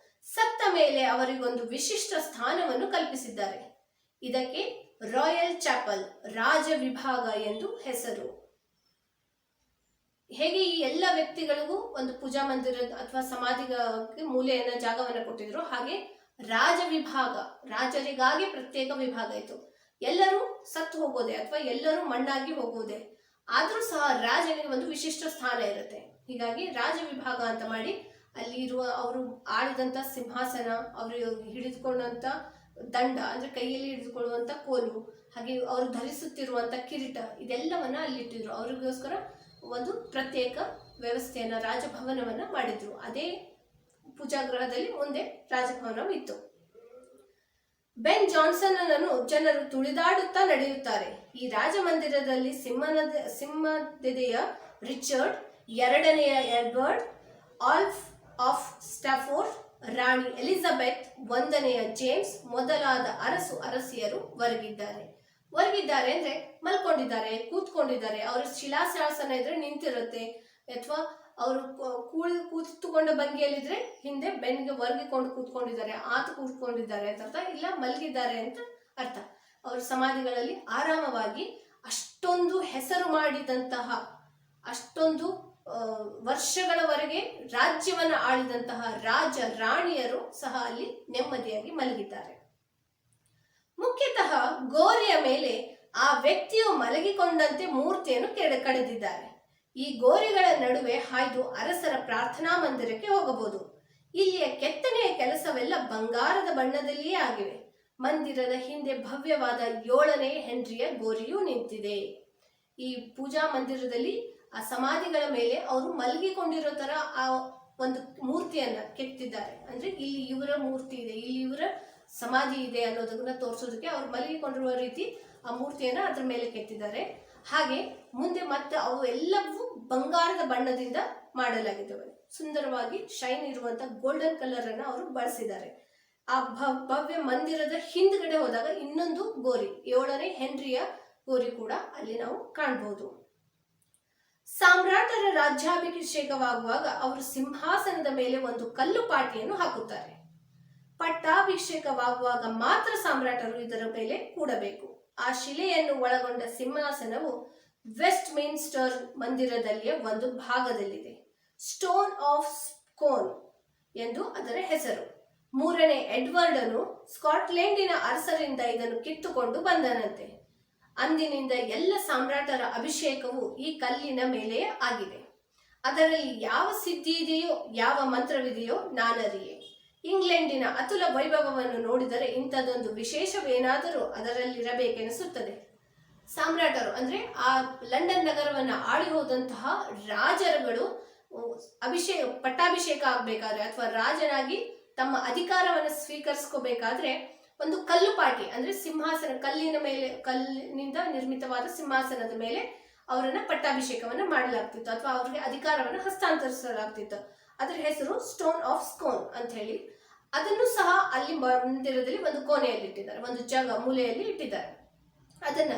ಸತ್ತ ಮೇಲೆ ಅವರಿಗೊಂದು ವಿಶಿಷ್ಟ ಸ್ಥಾನವನ್ನು ಕಲ್ಪಿಸಿದ್ದಾರೆ. ಇದಕ್ಕೆ ರಾಯಲ್ ಚಾಪಲ್, ರಾಜ ವಿಭಾಗ ಎಂದು ಹೆಸರು. ಹೇಗೆ ಈ ಎಲ್ಲ ವ್ಯಕ್ತಿಗಳಿಗೂ ಒಂದು ಪೂಜಾ ಮಂದಿರ ಅಥವಾ ಸಮಾಧಿಗೆ ಮೂಲೆಯನ್ನ ಜಾಗವನ್ನು ಕೊಟ್ಟಿದ್ರು, ಹಾಗೆ ರಾಜ ವಿಭಾಗ, ರಾಜರಿಗಾಗಿ ಪ್ರತ್ಯೇಕ ವಿಭಾಗ ಇತ್ತು. ಎಲ್ಲರೂ ಸತ್ತು ಹೋಗೋದೆ ಅಥವಾ ಎಲ್ಲರೂ ಮಣ್ಣಾಗಿ ಹೋಗುವುದೇ, ಆದ್ರೂ ಸಹ ರಾಜನಿಗೆ ಒಂದು ವಿಶಿಷ್ಟ ಸ್ಥಾನ ಇರುತ್ತೆ. ಹೀಗಾಗಿ ರಾಜ ವಿಭಾಗ ಅಂತ ಮಾಡಿ ಅಲ್ಲಿ ಇರುವ ಅವರು ಆಳಿದಂತ ಸಿಂಹಾಸನ, ಅವರು ಹಿಡಿದುಕೊಂಡಂತ ದಂಡ ಅಂದ್ರೆ ಕೈಯಲ್ಲಿ ಹಿಡಿದುಕೊಳ್ಳುವಂತ ಕೋಲು, ಹಾಗೆ ಅವರು ಧರಿಸುತ್ತಿರುವಂತ ಕಿರೀಟ, ಇದೆಲ್ಲವನ್ನ ಅಲ್ಲಿಟ್ಟಿದ್ರು. ಅವ್ರಿಗೋಸ್ಕರ ಒಂದು ಪ್ರತ್ಯೇಕ ವ್ಯವಸ್ಥೆಯನ್ನ, ರಾಜಭವನವನ್ನ ಮಾಡಿದ್ರು. ಅದೇ ಪೂಜಾಗೃಹದಲ್ಲಿ ಮುಂದೆ ರಾಜಭವನವಿತ್ತು. ಬೆನ್ ಜಾನ್ಸನ್ ಅನ್ನು ಜನರು ತುಳಿದಾಡುತ್ತಾ ನಡೆಯುತ್ತಾರೆ. ಈ ರಾಜಮಂದಿರದಲ್ಲಿ ಸಿಂಹದೆದೆಯ ರಿಚರ್ಡ್, ಎರಡನೆಯ ಎಡ್ವರ್ಡ್, ಆಲ್ಫ್ ಆಫ್ ಸ್ಟಾಫೋರ್ಡ್, ರಾಣಿ ಎಲಿಜಬೆತ್, ಒಂದನೆಯ ಜೇಮ್ಸ್ ಮೊದಲಾದ ಅರಸಿಯರು ಹೊರಗಿದ್ದಾರೆ ಅಂದ್ರೆ ಮಲ್ಕೊಂಡಿದ್ದಾರೆ, ಕೂತ್ಕೊಂಡಿದ್ದಾರೆ. ಅವ್ರ ಶಿಲಾಶಾಸನ ಇದ್ರೆ ನಿಂತಿರುತ್ತೆ, ಅಥವಾ ಅವರು ಕೂತ್ಕೊಂಡ ಭಂಗಿಯಲ್ಲಿದ್ರೆ ಹಿಂದೆ ಬೆನ್ನಿಗೆ ಹೊರಗಿಕೊಂಡು ಕೂತ್ಕೊಂಡಿದ್ದಾರೆ, ಕೂತ್ಕೊಂಡಿದ್ದಾರೆ ಅಂತ ಅರ್ಥ, ಇಲ್ಲ ಮಲಗಿದ್ದಾರೆ ಅಂತ ಅರ್ಥ. ಅವ್ರ ಸಮಾಧಿಗಳಲ್ಲಿ ಆರಾಮವಾಗಿ ಅಷ್ಟೊಂದು ಹೆಸರು ಮಾಡಿದಂತಹ, ಅಷ್ಟೊಂದು ವರ್ಷಗಳವರೆಗೆ ರಾಜ್ಯವನ್ನು ಆಳಿದಂತಹ ರಾಜ ರಾಣಿಯರು ಸಹ ಅಲ್ಲಿ ನೆಮ್ಮದಿಯಾಗಿ ಮಲಗಿದ್ದಾರೆ. ಮುಖ್ಯತಃ ಗೋರಿಯ ಮೇಲೆ ಆ ವ್ಯಕ್ತಿಯು ಮಲಗಿಕೊಂಡಂತೆ ಮೂರ್ತಿಯನ್ನು ಕಡೆದಿದ್ದಾರೆ. ಈ ಗೋರಿಗಳ ನಡುವೆ ಹಾಯ್ದು ಅರಸರ ಪ್ರಾರ್ಥನಾ ಮಂದಿರಕ್ಕೆ ಹೋಗಬಹುದು. ಇಲ್ಲಿಯ ಕೆತ್ತನೆಯ ಕೆಲಸವೆಲ್ಲ ಬಂಗಾರದ ಬಣ್ಣದಲ್ಲಿಯೇ ಆಗಿವೆ. ಮಂದಿರದ ಹಿಂದೆ ಭವ್ಯವಾದ 7ನೇ ಹೆನ್ರಿಯ ಗೋರಿಯೂ ನಿಂತಿದೆ. ಈ ಪೂಜಾ ಮಂದಿರದಲ್ಲಿ ಆ ಸಮಾಧಿಗಳ ಮೇಲೆ ಅವರು ಮಲಗಿಕೊಂಡಿರೋ ತರ ಆ ಒಂದು ಮೂರ್ತಿಯನ್ನ ಕೆತ್ತಿದ್ದಾರೆ. ಅಂದ್ರೆ ಇಲ್ಲಿ ಇವರ ಮೂರ್ತಿ ಇದೆ, ಇಲ್ಲಿ ಇವರ ಸಮಾಧಿ ಇದೆ ಅನ್ನೋದನ್ನ ತೋರಿಸೋದಕ್ಕೆ ಅವ್ರು ಮಲಗಿಕೊಂಡಿರುವ ರೀತಿ ಆ ಮೂರ್ತಿಯನ್ನ ಅದ್ರ ಮೇಲೆ ಕೆತ್ತಿದ್ದಾರೆ. ಹಾಗೆ ಮುಂದೆ ಮತ್ತೆ ಅವು ಎಲ್ಲವೂ ಬಂಗಾರದ ಬಣ್ಣದಿಂದ ಮಾಡಲಾಗಿದ್ದಾವೆ. ಸುಂದರವಾಗಿ ಶೈನ್ ಇರುವಂತ ಗೋಲ್ಡನ್ ಕಲರ್ ಅನ್ನ ಅವರು ಬಳಸಿದ್ದಾರೆ. ಆ ಭವ್ಯ ಮಂದಿರದ ಹಿಂದ್ಗಡೆ ಹೋದಾಗ ಇನ್ನೊಂದು ಗೋರಿ, 7ನೇ ಹೆನ್ರಿಯ ಗೋರಿ ಕೂಡ ಅಲ್ಲಿ ನಾವು ಕಾಣಬಹುದು. ಸಾಮ್ರಾಟರ ರಾಜ್ಯಾಭಿಷೇಕವಾಗುವಾಗ ಅವರು ಸಿಂಹಾಸನದ ಮೇಲೆ ಒಂದು ಕಲ್ಲು ಪಾಟಿಯನ್ನು ಹಾಕುತ್ತಾರೆ. ಪಟ್ಟಾಭಿಷೇಕವಾಗುವಾಗ ಮಾತ್ರ ಸಾಮ್ರಾಟರು ಇದರ ಮೇಲೆ ಕೂಡಬೇಕು. ಆ ಶಿಲೆಯನ್ನು ಒಳಗೊಂಡ ಸಿಂಹಾಸನವು ವೆಸ್ಟ್ ಮಿನ್ಸ್ಟರ್ ಮಂದಿರದಲ್ಲಿಯ ಒಂದು ಭಾಗದಲ್ಲಿದೆ. ಸ್ಟೋನ್ ಆಫ್ ಸ್ಕೋನ್ ಎಂದು ಅದರ ಹೆಸರು. 3ನೇ ಎಡ್ವರ್ಡನು ಸ್ಕಾಟ್ಲೆಂಡಿನ ಅರಸರಿಂದ ಇದನ್ನು ಕಿತ್ತುಕೊಂಡು ಬಂದನಂತೆ. ಅಂದಿನಿಂದ ಎಲ್ಲ ಸಾಮ್ರಾಟರ ಅಭಿಷೇಕವು ಈ ಕಲ್ಲಿನ ಮೇಲೆಯೇ ಆಗಿದೆ. ಅದರಲ್ಲಿ ಯಾವ ಸಿದ್ಧಿ ಇದೆಯೋ, ಯಾವ ಮಂತ್ರವಿದೆಯೋ ನಾನರಿಯೆ. ಇಂಗ್ಲೆಂಡಿನ ಅತುಲ ವೈಭವವನ್ನು ನೋಡಿದರೆ ಇಂಥದೊಂದು ವಿಶೇಷವೇನಾದರೂ ಅದರಲ್ಲಿರಬೇಕೆನಿಸುತ್ತದೆ. ಸಾಮ್ರಾಟರು ಅಂದ್ರೆ ಆ ಲಂಡನ್ ನಗರವನ್ನು ಆಳಿ ಹೋದಂತಹ ರಾಜರುಗಳು ಪಟ್ಟಾಭಿಷೇಕ ಆಗ್ಬೇಕಾದ್ರೆ ಅಥವಾ ರಾಜನಾಗಿ ತಮ್ಮ ಅಧಿಕಾರವನ್ನು ಸ್ವೀಕರಿಸ್ಕೋಬೇಕಾದ್ರೆ ಒಂದು ಕಲ್ಲುಪಾಟಿ ಅಂದ್ರೆ ಸಿಂಹಾಸನ, ಕಲ್ಲಿನಿಂದ ನಿರ್ಮಿತವಾದ ಸಿಂಹಾಸನದ ಮೇಲೆ ಅವರನ್ನ ಪಟ್ಟಾಭಿಷೇಕವನ್ನ ಮಾಡಲಾಗ್ತಿತ್ತು ಅಥವಾ ಅವರಿಗೆ ಅಧಿಕಾರವನ್ನು ಹಸ್ತಾಂತರಿಸಲಾಗ್ತಿತ್ತು. ಅದರ ಹೆಸರು ಸ್ಟೋನ್ ಆಫ್ ಸ್ಕೋನ್ ಅಂತ ಹೇಳಿ. ಅದನ್ನು ಸಹ ಅಲ್ಲಿ ಮಂದಿರದಲ್ಲಿ ಒಂದು ಕೋಣೆಯಲ್ಲಿ ಇಟ್ಟಿದ್ದಾರೆ, ಒಂದು ಮೂಲೆಯಲ್ಲಿ ಇಟ್ಟಿದ್ದಾರೆ. ಅದನ್ನ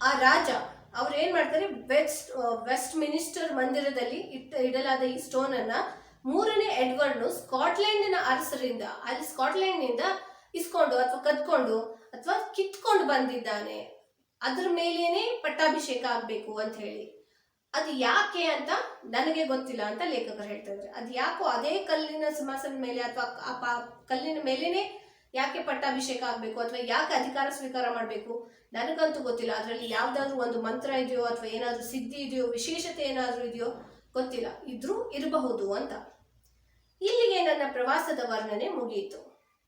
ಆ ರಾಜ ಅವ್ರು ಏನ್ ಮಾಡ್ತಾರೆ, ವೆಸ್ಟ್ ಮಿನಿಸ್ಟರ್ ಮಂದಿರದಲ್ಲಿ ಇಡಲಾದ ಈ ಸ್ಟೋನ್ ಅನ್ನ 3ನೇ ಎಡ್ವರ್ಡ್ನು ಸ್ಕಾಟ್ಲೆಂಡಿನ ಅರಸರಿಂದ ಅಲ್ಲಿ ಸ್ಕಾಟ್ಲೆಂಡ್ನಿಂದ ಇಸ್ಕೊಂಡು ಅಥವಾ ಕದ್ಕೊಂಡು ಅಥವಾ ಕಿತ್ಕೊಂಡು ಬಂದಿದ್ದಾನೆ. ಅದ್ರ ಮೇಲೇನೆ ಪಟ್ಟಾಭಿಷೇಕ ಆಗ್ಬೇಕು ಅಂತ ಹೇಳಿ. ಅದು ಯಾಕೆ ಅಂತ ನನಗೆ ಗೊತ್ತಿಲ್ಲ ಅಂತ ಲೇಖಕರು ಹೇಳ್ತಾ ಇದ್ದಾರೆ. ಅದು ಯಾಕೋ ಅದೇ ಕಲ್ಲಿನ ಸಿಂಹಾಸನದ ಮೇಲೆ ಅಥವಾ ಕಲ್ಲಿನ ಮೇಲೇನೆ ಯಾಕೆ ಪಟ್ಟಾಭಿಷೇಕ ಆಗ್ಬೇಕು ಅಥವಾ ಯಾಕೆ ಅಧಿಕಾರ ಸ್ವೀಕಾರ ಮಾಡಬೇಕು ನನಗಂತೂ ಗೊತ್ತಿಲ್ಲ. ಅದರಲ್ಲಿ ಯಾವ್ದಾದ್ರು ಒಂದು ಮಂತ್ರ ಇದೆಯೋ ಅಥವಾ ಏನಾದ್ರೂ ಸಿದ್ಧಿ ಇದೆಯೋ, ವಿಶೇಷತೆ ಏನಾದ್ರೂ ಇದೆಯೋ ಗೊತ್ತಿಲ್ಲ. ಇದ್ರೂ ಇರಬಹುದು ಅಂತ. ಇಲ್ಲಿಗೆ ನನ್ನ ಪ್ರವಾಸದ ವರ್ಣನೆ ಮುಗಿಯಿತು.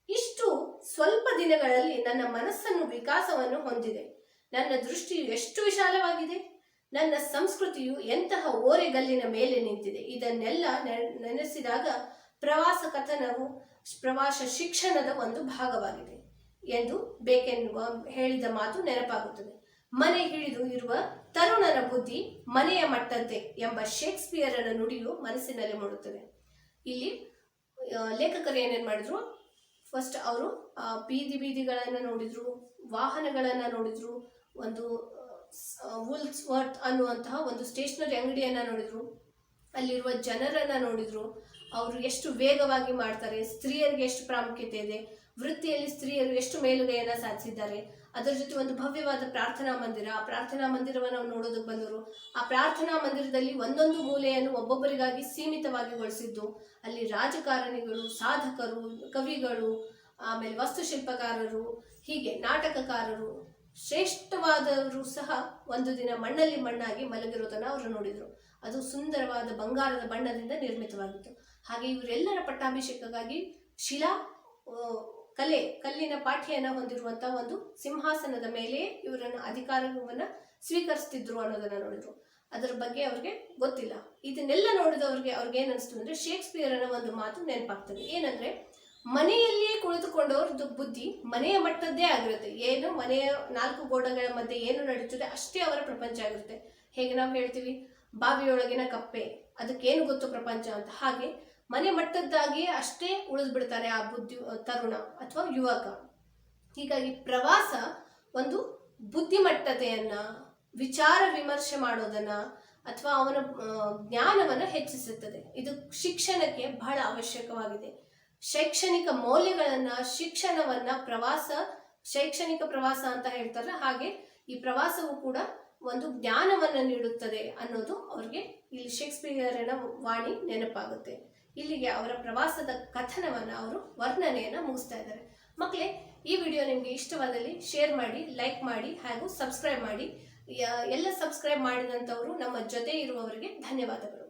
ಇಷ್ಟು ಸ್ವಲ್ಪ ದಿನಗಳಲ್ಲಿ ನನ್ನ ಮನಸ್ಸನ್ನು ವಿಕಾಸವನ್ನು ಹೊಂದಿದೆ. ನನ್ನ ದೃಷ್ಟಿಯು ಎಷ್ಟು ವಿಶಾಲವಾಗಿದೆ. ನನ್ನ ಸಂಸ್ಕೃತಿಯು ಎಂತಹ ಓರೆಗಲ್ಲಿನ ಮೇಲೆ ನಿಂತಿದೆ. ಇದನ್ನೆಲ್ಲ ನೆನೆಸಿದಾಗ ಪ್ರವಾಸ ಕಥನವು ಪ್ರವಾಸ ಶಿಕ್ಷಣದ ಒಂದು ಭಾಗವಾಗಿದೆ ಎಂದು ಬೇಕೆನ್ ಹೇಳಿದ ಮಾತು ನೆನಪಾಗುತ್ತದೆ. ಮನೆ ಹಿಡಿದು ಇರುವ ತರುಣನ ಬುದ್ಧಿ ಮನೆಯ ಮಟ್ಟದ್ದೇ ಎಂಬ ಶೇಕ್ಸ್ಪಿಯರನ ನುಡಿಯು ಮನಸ್ಸಿನಲ್ಲಿ ಮೂಡುತ್ತದೆ. ಇಲ್ಲಿ ಲೇಖಕರು ಏನೇನ್ ಮಾಡಿದ್ರು, ಫಸ್ಟ್ ಅವರು ಬೀದಿಗಳನ್ನ ನೋಡಿದ್ರು, ವಾಹನಗಳನ್ನ ನೋಡಿದ್ರು, ಒಂದು ವೂಲ್ಸ್ವರ್ತ್ ಅನ್ನುವಂತಹ ಒಂದು ಸ್ಟೇಷನರಿ ಅಂಗಡಿಯನ್ನ ನೋಡಿದ್ರು, ಅಲ್ಲಿರುವ ಜನರನ್ನ ನೋಡಿದ್ರು, ಅವರು ಎಷ್ಟು ವೇಗವಾಗಿ ಮಾಡ್ತಾರೆ, ಸ್ತ್ರೀಯರಿಗೆ ಎಷ್ಟು ಪ್ರಾಮುಖ್ಯತೆ ಇದೆ, ವೃತ್ತಿಯಲ್ಲಿ ಸ್ತ್ರೀಯರು ಎಷ್ಟು ಮೇಲುಗೈಯನ್ನ ಸಾಧಿಸಿದ್ದಾರೆ. ಅದರ ಜೊತೆ ಒಂದು ಭವ್ಯವಾದ ಪ್ರಾರ್ಥನಾ ಮಂದಿರ, ಆ ಪ್ರಾರ್ಥನಾ ಮಂದಿರವನ್ನು ನೋಡೋದಕ್ಕೆ ಬಂದರು. ಆ ಪ್ರಾರ್ಥನಾ ಮಂದಿರದಲ್ಲಿ ಒಂದೊಂದು ಮೂಲೆಯನ್ನು ಒಬ್ಬೊಬ್ಬರಿಗಾಗಿ ಸೀಮಿತವಾಗಿಗೊಳಿಸಿದ್ದು. ಅಲ್ಲಿ ರಾಜಕಾರಣಿಗಳು, ಸಾಧಕರು, ಕವಿಗಳು, ಆಮೇಲೆ ವಾಸ್ತುಶಿಲ್ಪಕಾರರು, ಹೀಗೆ ನಾಟಕಕಾರರು, ಶ್ರೇಷ್ಠವಾದವರು ಸಹ ಒಂದು ದಿನ ಮಣ್ಣಲ್ಲಿ ಮಣ್ಣಾಗಿ ಮಲಗಿರೋದನ್ನ ಅವರು ನೋಡಿದ್ರು. ಅದು ಸುಂದರವಾದ ಬಂಗಾರದ ಬಣ್ಣದಿಂದ ನಿರ್ಮಿತವಾಗಿತ್ತು. ಹಾಗೆ ಇವರೆಲ್ಲರ ಪಟ್ಟಾಭಿಷೇಕಕ್ಕಾಗಿ ಕಲ್ಲಿನ ಪಾಠಿಯನ್ನ ಹೊಂದಿರುವಂತಹ ಒಂದು ಸಿಂಹಾಸನದ ಮೇಲೆ ಇವರನ್ನು ಅಧಿಕಾರವನ್ನ ಸ್ವೀಕರಿಸ್ತಿದ್ರು ಅನ್ನೋದನ್ನ ನೋಡಿದ್ರು. ಅದರ ಬಗ್ಗೆ ಅವ್ರಿಗೆ ಗೊತ್ತಿಲ್ಲ. ಇದನ್ನೆಲ್ಲ ನೋಡಿದವ್ರಿಗೆ ಏನ್ ಅನಿಸ್ತು ಅಂದ್ರೆ, ಶೇಕ್ಸ್ಪಿಯರನ ಒಂದು ಮಾತು ನೆನಪಾಗ್ತದೆ. ಏನಂದ್ರೆ, ಮನೆಯಲ್ಲಿಯೇ ಕುಳಿತುಕೊಂಡವ್ರದ್ದು ಬುದ್ಧಿ ಮನೆಯ ಮಟ್ಟದ್ದೇ ಆಗಿರುತ್ತೆ. ಏನು ಮನೆಯ 4 ಗೋಡೆಗಳ ಮಧ್ಯೆ ಏನು ನಡೀತದೆ ಅಷ್ಟೇ ಅವರ ಪ್ರಪಂಚ ಆಗಿರುತ್ತೆ. ಹೇಗೆ ನಾವು ಹೇಳ್ತೀವಿ, ಬಾವಿಯೊಳಗಿನ ಕಪ್ಪೆ, ಅದಕ್ಕೇನು ಗೊತ್ತು ಪ್ರಪಂಚ ಅಂತ. ಹಾಗೆ ಮನೆ ಮಟ್ಟದ್ದಾಗಿಯೇ ಅಷ್ಟೇ ಉಳಿದು ಬಿಡ್ತಾರೆ ಆ ತರುಣ ಅಥವಾ ಯುವಕ. ಹೀಗಾಗಿ ಪ್ರವಾಸ ಒಂದು ಬುದ್ಧಿಮಟ್ಟತೆಯನ್ನ, ವಿಚಾರ ವಿಮರ್ಶೆ ಮಾಡೋದನ್ನ ಅಥವಾ ಅವನ ಜ್ಞಾನವನ್ನ ಹೆಚ್ಚಿಸುತ್ತದೆ. ಇದು ಶಿಕ್ಷಣಕ್ಕೆ ಬಹಳ ಅವಶ್ಯಕವಾಗಿದೆ. ಶೈಕ್ಷಣಿಕ ಮೌಲ್ಯಗಳನ್ನ, ಶಿಕ್ಷಣವನ್ನ ಶೈಕ್ಷಣಿಕ ಪ್ರವಾಸ ಅಂತ ಹೇಳ್ತಾರೆ. ಹಾಗೆ ಈ ಪ್ರವಾಸವು ಕೂಡ ಒಂದು ಜ್ಞಾನವನ್ನು ನೀಡುತ್ತದೆ ಅನ್ನೋದು ಅವ್ರಿಗೆ ಇಲ್ಲಿ ಶೇಕ್ಸ್ಪಿಯರನ ವಾಣಿ ನೆನಪಾಗುತ್ತೆ. ಇಲ್ಲಿಗೆ ಅವರ ಪ್ರವಾಸದ ಕಥನವನ್ನ ಅವರು ವರ್ಣನೆಯನ್ನ ಮುಗಿಸ್ತಾ ಇದ್ದಾರೆ. ಮಕ್ಕಳೇ, ಈ ವಿಡಿಯೋ ನಿಮಗೆ ಇಷ್ಟವಾದಲ್ಲಿ ಶೇರ್ ಮಾಡಿ, ಲೈಕ್ ಮಾಡಿ ಹಾಗೂ ಸಬ್ಸ್ಕ್ರೈಬ್ ಮಾಡಿ. ಎಲ್ಲ ಸಬ್ಸ್ಕ್ರೈಬ್ ಮಾಡಿದಂಥವರು ನಮ್ಮ ಜೊತೆ ಇರುವವರಿಗೆ ಧನ್ಯವಾದಗಳು.